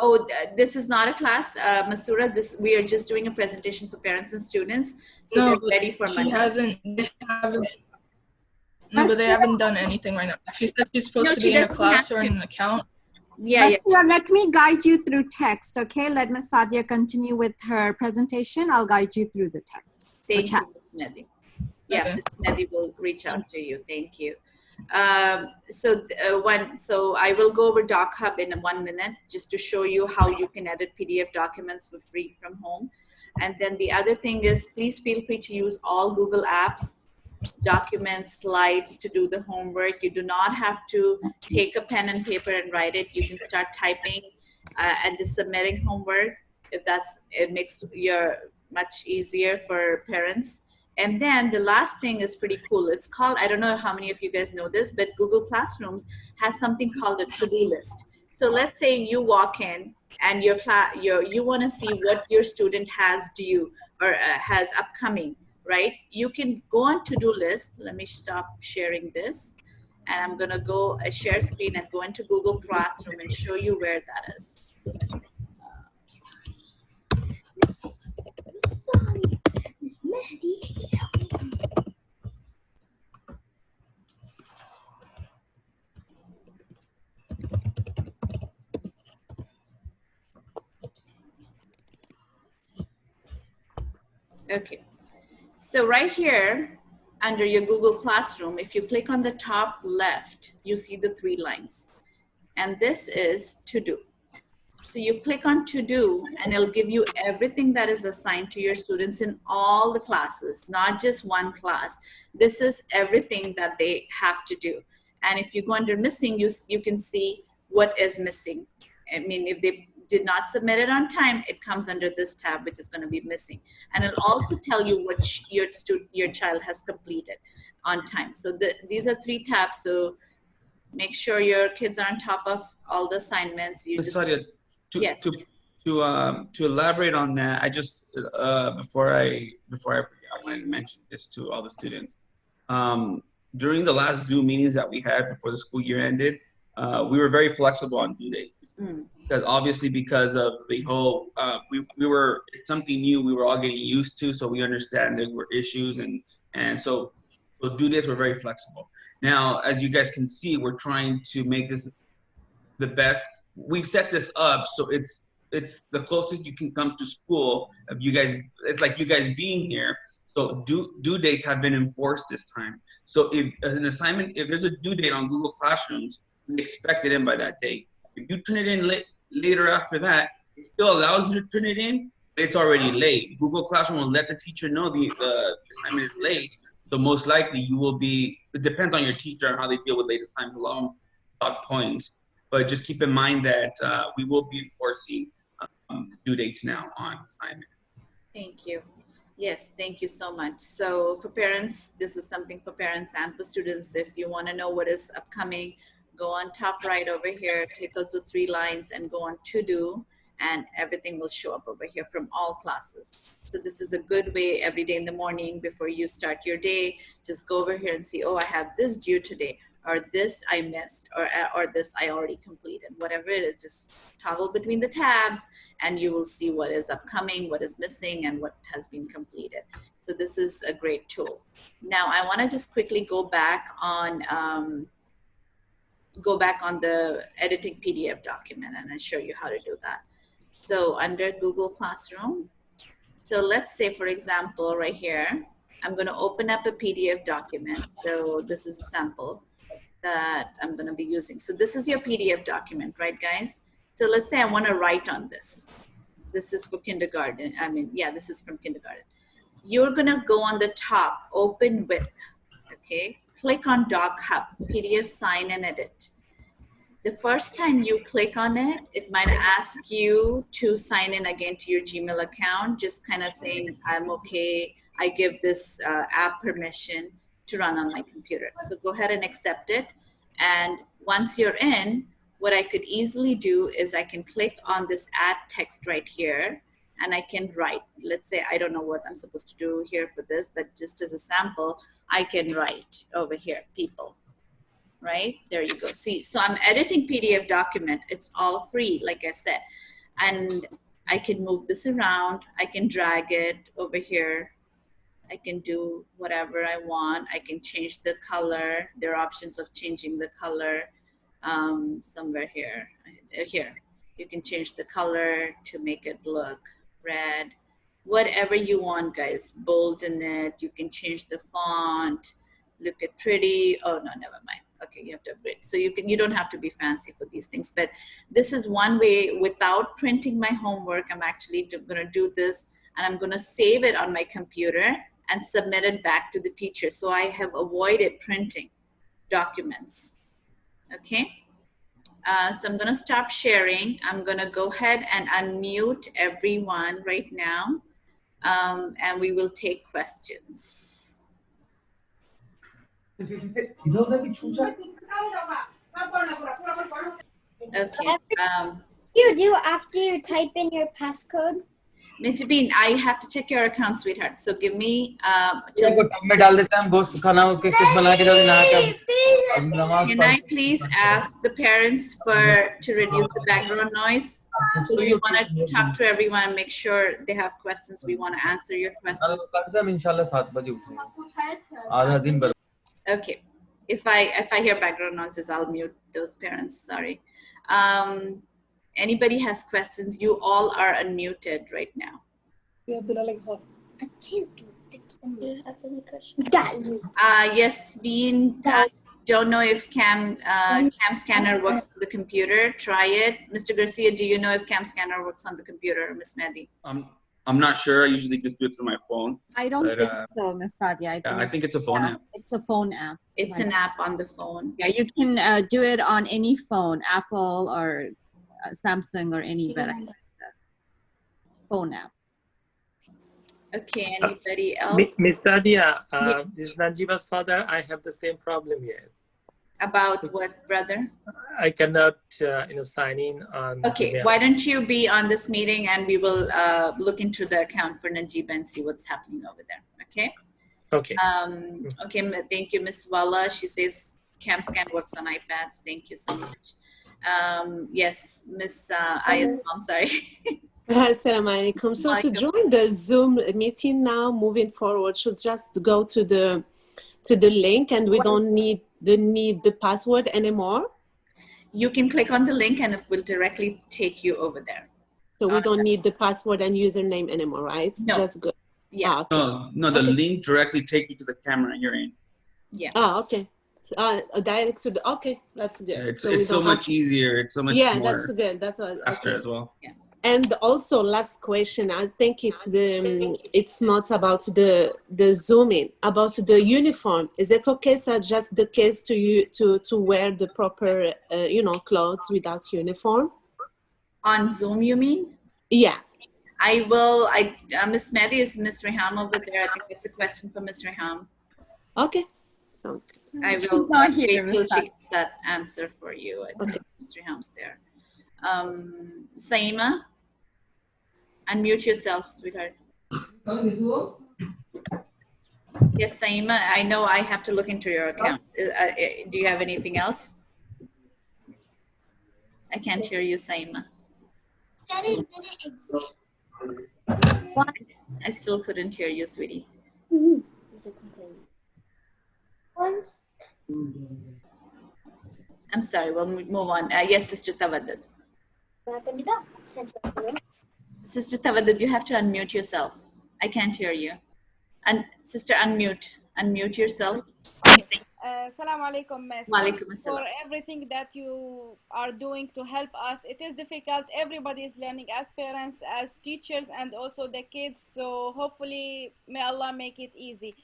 Oh, this is not a class, Mastura. We are just doing a presentation for parents and students, so they're ready for Monday. But they haven't done anything right now. She said she's supposed to be in a class or in an account. Yeah. Let me guide you through text, okay? Let Ms. Sadia continue with her presentation. I'll guide you through the text. Thank you, Ms. Mehdi. Yeah, Okay. Ms. Mehdi will reach out to you. Thank you. So I will go over Doc Hub in 1 minute just to show you how you can edit PDF documents for free from home. And then the other thing is, please feel free to use all Google Apps, documents, slides to do the homework. You do not have to take a pen and paper and write it. You can start typing and just submitting homework if it makes your much easier for parents. And then the last thing is pretty cool. It's called, I don't know how many of you guys know this, but Google Classrooms has something called a to-do list. So let's say you walk in and you want to see what your student has due or has upcoming, right? You can go on to-do list. Let me stop sharing this. And I'm going to go share screen and go into Google Classroom and show you where that is. Okay, so right here under your Google Classroom, if you click on the top left, you see the 3 lines, and this is to do. So you click on to do and it'll give you everything that is assigned to your students in all the classes, not just one class. This is everything that they have to do. And if you go under missing, you can see what is missing. I mean, if they did not submit it on time, it comes under this tab, which is going to be missing. And it'll also tell you what your child has completed on time. So these are 3 tabs. So make sure your kids are on top of all the assignments. Sadia, Yes. to elaborate on that, I just before I forget, I wanted to mention this to all the students. During the last Zoom meetings that we had before the school year ended, we were very flexible on due dates. Because obviously, because of the whole, we were, it's something new we were all getting used to, so we understand there were issues, and so due dates were very flexible. Now, as you guys can see, we're trying to make this the best. We've set this up so it's the closest you can come to school of you guys. It's like you guys being here. So due dates have been enforced this time. So if an assignment, if there's a due date on Google Classrooms, we expect it in by that date. If you turn it in later after that, it still allows you to turn it in, but it's already late. Google Classroom will let the teacher know the assignment is late. So most likely you will be, it depends on your teacher and how they deal with late assignment along points. But just keep in mind that we will be enforcing due dates now on assignment. Thank you. Yes, thank you so much. So for parents, this is something for parents and for students. If you want to know what is upcoming, go on top right over here, click on the 3 lines and go on to do, and everything will show up over here from all classes. So this is a good way every day in the morning before you start your day, just go over here and see, oh, I have this due today, or this I missed, or this I already completed. Whatever it is, just toggle between the tabs and you will see what is upcoming, what is missing, and what has been completed. So this is a great tool. Now I want to just quickly go back on the editing PDF document, and I'll show you how to do that. So under Google Classroom, so let's say, for example, right here, I'm going to open up a PDF document. So this is a sample that I'm going to be using. So this is your PDF document, right, guys? So let's say I want to write on this. This is for kindergarten. This is from kindergarten. You're going to go on the top, open with, okay? Click on Doc Hub, PDF sign and edit. The first time you click on it, it might ask you to sign in again to your Gmail account, just kind of saying, I'm okay, I give this app permission to run on my computer. So go ahead and accept it. And once you're in, what I could easily do is I can click on this add text right here, and I can write. Let's say, I don't know what I'm supposed to do here for this, but just as a sample, I can write over here, people. Right? There you go. See, so I'm editing PDF document. It's all free, like I said. And I can move this around. I can drag it over here. I can do whatever I want. I can change the color. There are options of changing the color somewhere here. Here, you can change the color to make it look red. Whatever you want, guys. Bolden it. You can change the font. Look at pretty. Oh, no, never mind. Okay, you have to upgrade. So you don't have to be fancy for these things, but this is one way without printing my homework. I'm actually going to do this, and I'm going to save it on my computer and submit it back to the teacher. So I have avoided printing documents. Okay. So I'm going to stop sharing. I'm going to go ahead and unmute everyone right now, and we will take questions. Okay. You do after you type in your passcode? Mijbeen, I have to check your account, sweetheart. So give me. Can I please ask the parents to reduce the background noise? Because we want to talk to everyone and make sure they have questions. We want to answer your questions. Okay. If I hear background noises, I'll mute those parents. Sorry. Anybody has questions? You all are unmuted right now. I can't do it. Yes, Bean. Don't know if Cam Scanner works on the computer. Try it. Mr. Garcia, do you know if Cam Scanner works on the computer, Miss Mehdi? I'm not sure. I usually just do it through my phone. I don't think so, Ms. Sadia. I think it's a phone app. It's a phone app. It's an app on the phone. Yeah, you can do it on any phone, Apple or Samsung or any better phone app. Okay, anybody else? Miss Sadia, this is Najiba's father. I have the same problem here. About what, brother? I cannot sign in on Okay, Gmail. why don't you be on this meeting and we will look into the account for Najib and see what's happening over there. Okay. Okay. Okay. Thank you, Miss Walla. She says CamScan works on iPads. Thank you so much. Yes, Miss Ayat. I'm sorry. Assalamu alaikum. So to join the Zoom meeting now, moving forward, should just go to the link, and we don't need the password anymore. You can click on the link, and it will directly take you over there. So we don't need the password and username anymore, right? It's No. just good. Yeah. Ah, okay. No, the link directly take you to the camera you're in. Yeah. Ah, okay. A direct to the, okay, that's good. Yeah, it's we so don't much have to- easier. It's so much Yeah, more that's good. That's what. faster as well. Yeah. And also, last question. I think it's not about the zooming, about the uniform. Is it okay, sir? Just the case to wear the proper clothes without uniform? On Zoom, you mean? Yeah. I will. Miss Mehdi, is Miss Reham over there? I think it's a question for Miss Reham. Okay. Sounds good. I She's will not wait here, till Miss she gets that answer for you. I think Miss Reham's there. Saima, unmute yourself, sweetheart. Yes, Saima, I know I have to look into your account. Do you have anything else? I can't hear you, Saima. Said it didn't exist. I still couldn't hear you, sweetie. It's a complaint. Once. I'm sorry, we'll move on. Yes, Sister Tawaddud. Sister Tawaddud, you have to unmute yourself. I can't hear you. And Sister, unmute yourself. Assalamu alaikum, Miss. Walaikum assalam. For everything that you are doing to help us. It is difficult. Everybody is learning, as parents, as teachers, and also the kids. So hopefully, may Allah make it easy.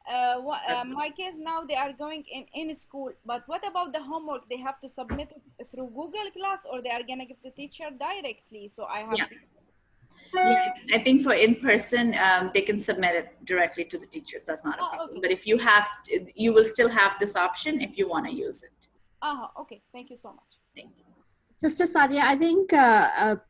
My kids now, they are going in school, but what about the homework? They have to submit it through Google Class, or they are gonna give the teacher directly? So I have. Yeah, I think for in person, they can submit it directly to the teachers. That's not a problem. But if you have, you will still have this option if you want to use it. Okay. Thank you so much. Thank you. Sister Sadia, I think a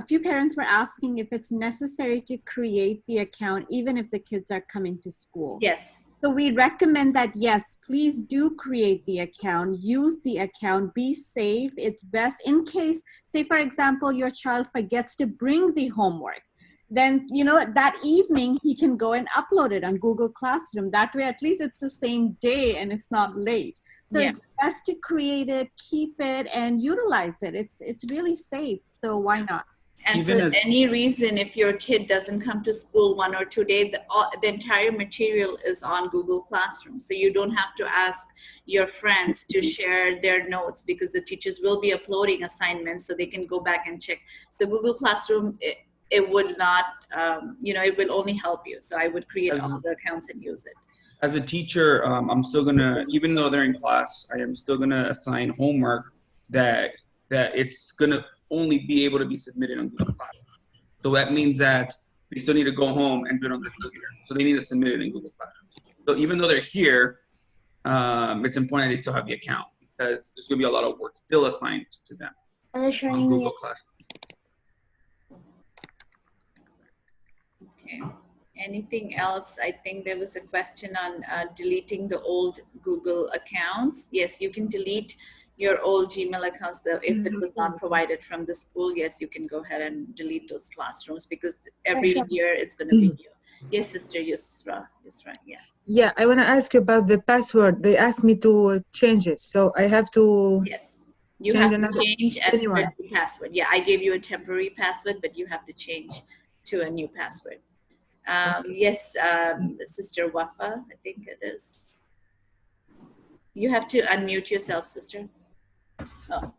few parents were asking if it's necessary to create the account even if the kids are coming to school. Yes. So we recommend that, yes, please do create the account, use the account, be safe. It's best in case, say for example, your child forgets to bring the homework. Then, that evening he can go and upload it on Google Classroom. That way, at least it's the same day and it's not late. So Yeah. it's best to create it, keep it, and utilize it. It's really safe. So why not? And for any reason, if your kid doesn't come to school 1 or 2 days, the entire material is on Google Classroom. So you don't have to ask your friends to share their notes because the teachers will be uploading assignments so they can go back and check. So Google Classroom, it would not, it will only help you. So I would create all the accounts and use it. As a teacher, I'm still gonna, even though they're in class, I am still gonna assign homework that it's gonna only be able to be submitted on Google Classroom. So that means that they still need to go home and do it on their computer. So they need to submit it in Google Classroom. So even though they're here, it's important they still have the account because there's gonna be a lot of work still assigned to them on Google Classroom. Okay. Anything else? I think there was a question on deleting the old Google accounts. Yes, you can delete your old Gmail accounts. If it was not provided from the school, yes, you can go ahead and delete those classrooms because every year it's going to be new. Yes, Sister Yusra. Yusra, yeah. Yeah, I want to ask you about the password. They asked me to change it, so I have to. Yes, you change have to change a anyone. temporary password. Yeah, I gave you a temporary password, but you have to change to a new password. Yes, Sister Wafa, I think it is. You have to unmute yourself, Sister. Oh,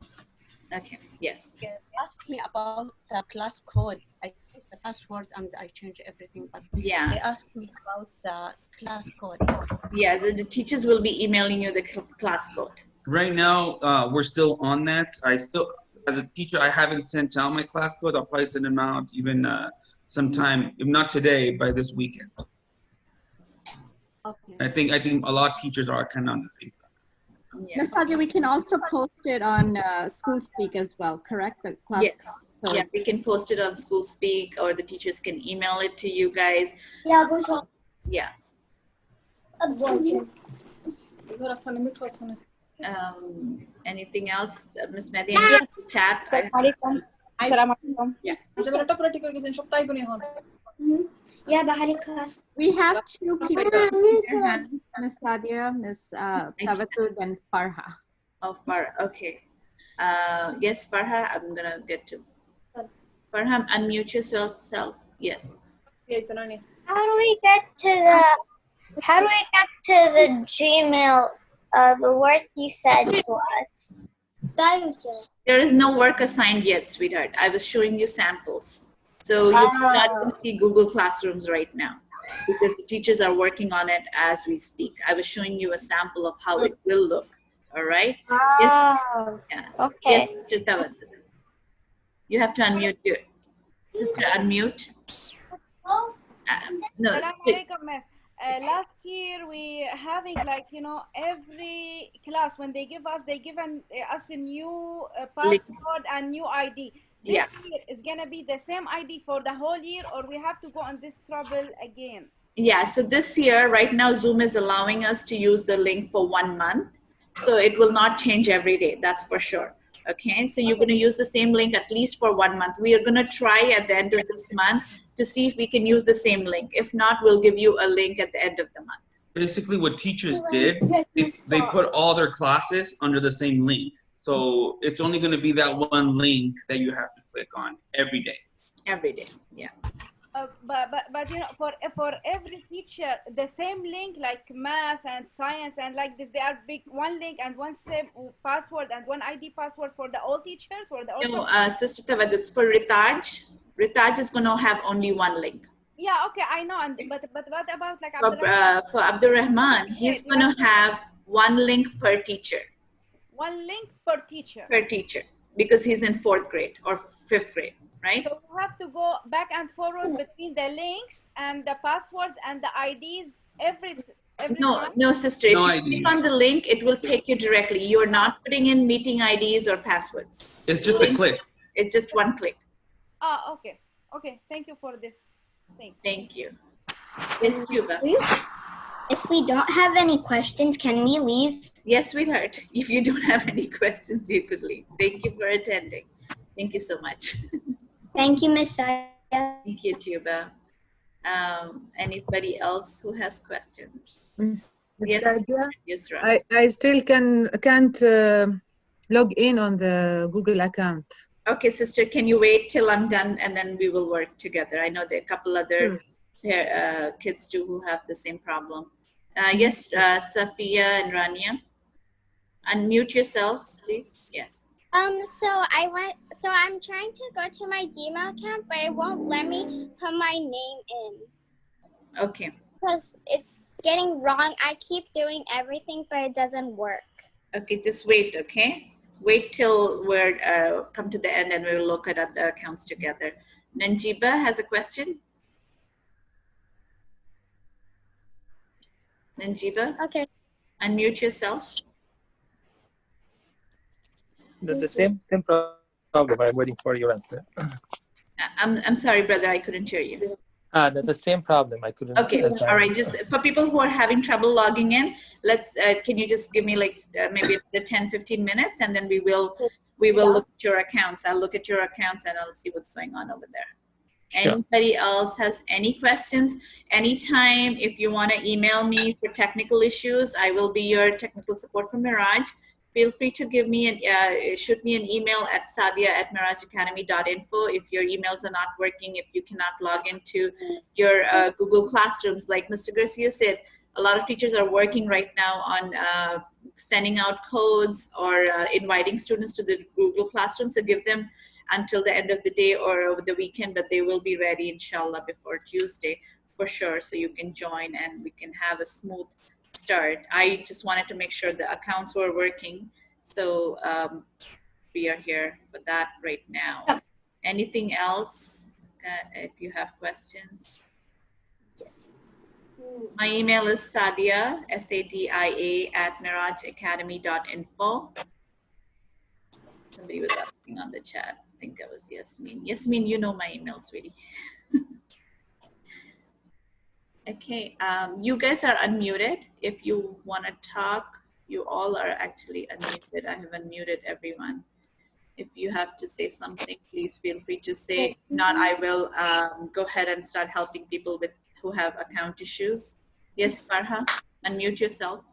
okay, yes. They asked me about the class code. I put the password and I changed everything, but yeah, they asked me about the class code. Yeah, the teachers will be emailing you the class code. Right now, we're still on that. As a teacher, I haven't sent out my class code. I'll probably send them out even sometime, if not today, by this weekend. Okay. I think a lot of teachers are kind of on the same. Yeah. Ms. Sadia, we can also post it on School Speak as well, correct? The class. Yes. So Yeah, we can post it on School Speak, or the teachers can email it to you guys. Yeah, Yeah. Anything else, Ms. Mehdi? Any chat? Yeah. Yeah, bahari class. we have two people. Ms. Sadia, Ms. Tawattud, and Farha. Oh, Farha. Okay. Yes, Farha, I'm gonna get to. Farha, unmute yourself. Yes. How do we get to the Gmail? The work you said to us. There is no work assigned yet, sweetheart. I was showing you samples. So you're not going to see Google Classrooms right now because the teachers are working on it as we speak. I was showing you a sample of how it will look. All right? Yes. Yeah. Okay. Yes, Mr. Tawad. You have to unmute your sister. Unmute. No. Assalamu alaikum, miss. Last year we having every class when they give us us a new password and new ID. This year is gonna be the same ID for the whole year, or we have to go on this trouble again? Yeah, so this year, right now, Zoom is allowing us to use the link for 1 month. So it will not change every day, that's for sure. Okay, so you're going to use the same link at least for 1 month. We are going to try at the end of this month to see if we can use the same link. If not, we'll give you a link at the end of the month. Basically, what teachers did is they put all their classes under the same link. So it's only going to be that one link that you have to click on every day. Every day, yeah. But for every teacher, the same link like math and science and like this, they are big one link and one same password and one ID password for the all teachers, for the all. No, Sister Tawad, for Ritaj is going to have only one link. Yeah, okay, I know. But what about like for Abdul Rahman, he's going to have one link per teacher. One link per teacher. Per teacher, because he's in 4th grade or 5th grade. Right? So we have to go back and forward between the links and the passwords and the IDs every time? No, sister. No if you click on the link, it will take you directly. You're not putting in meeting IDs or passwords. It's just a click. It's just one click. Oh, okay. Okay, thank you for this thing. Thank you. Yes, Cuba. If we don't have any questions, can we leave? Yes, sweetheart. If you don't have any questions, you could leave. Thank you for attending. Thank you so much. Thank you, Miss Sadia. Thank you, Tuba. Anybody else who has questions? Yes, yes, right. I still can't log in on the Google account. Okay, sister, can you wait till I'm done and then we will work together? I know there are a couple other kids too who have the same problem. Yes, Safiya and Rania. Unmute yourself, please. Yes. So I'm trying to go to my Gmail account, but it won't let me put my name in. Okay. Because it's getting wrong. I keep doing everything, but it doesn't work. Okay, just wait, okay? Wait till we're come to the end and we'll look at the accounts together. Nanjiba has a question. Nanjiba? Okay. Unmute yourself. The same problem. I'm waiting for your answer. I'm sorry, brother. I couldn't hear you. The same problem. I couldn't. Okay. All right. Just for people who are having trouble logging in, let's. Can you just give me like maybe 10-15 minutes, and then we will look at your accounts. I'll look at your accounts and I'll see what's going on over there. Sure. Anybody else has any questions? Anytime, if you want to email me for technical issues, I will be your technical support from Miraj. Feel free to give me shoot me an email at sadia@mirajacademy.info if your emails are not working, if you cannot log into your Google Classrooms. Like Mr. Garcia said, a lot of teachers are working right now on sending out codes or inviting students to the Google Classroom. So give them until the end of the day or over the weekend, but they will be ready, inshallah, before Tuesday for sure. So you can join and we can have a smooth start. I just wanted to make sure the accounts were working. So we are here for that right now. Anything else if you have questions? Yes. My email is Sadia, S-A-D-I-A @mirajacademy.info. Somebody was asking on the chat. I think that was Yasmin. Yasmin, you know my email, sweetie. Okay, you guys are unmuted. If you want to talk, you all are actually unmuted. I have unmuted everyone. If you have to say something, please feel free to say. If not, I will go ahead and start helping people who have account issues. Yes, Farha, unmute yourself.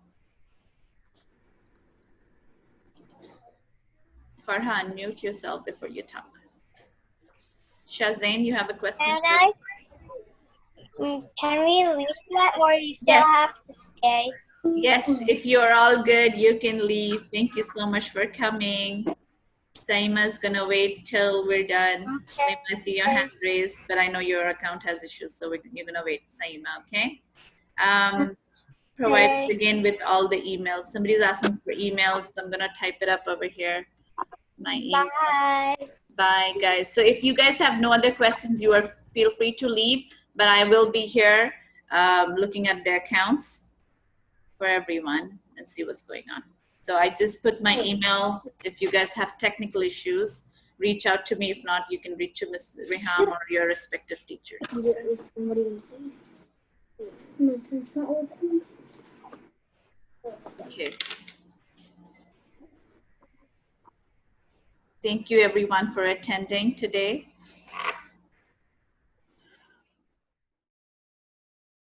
Farha, unmute yourself before you talk. Shazain, you have a question? Can we leave yet, or you still Yes. have to stay? Yes, if you're all good, you can leave. Thank you so much for coming. Saima's gonna wait till we're done. Saima, I see your hand raised, but I know your account has issues, so you're gonna wait, Saima, okay? Provide us again with all the emails. Somebody's asking for emails, so I'm gonna type it up over here. My email. Bye. Bye, guys. So if you guys have no other questions, feel free to leave, but I will be here looking at the accounts for everyone and see what's going on. So I just put my email. If you guys have technical issues, reach out to me. If not, you can reach to Ms. Reham or your respective teachers. Okay. Thank you everyone for attending today.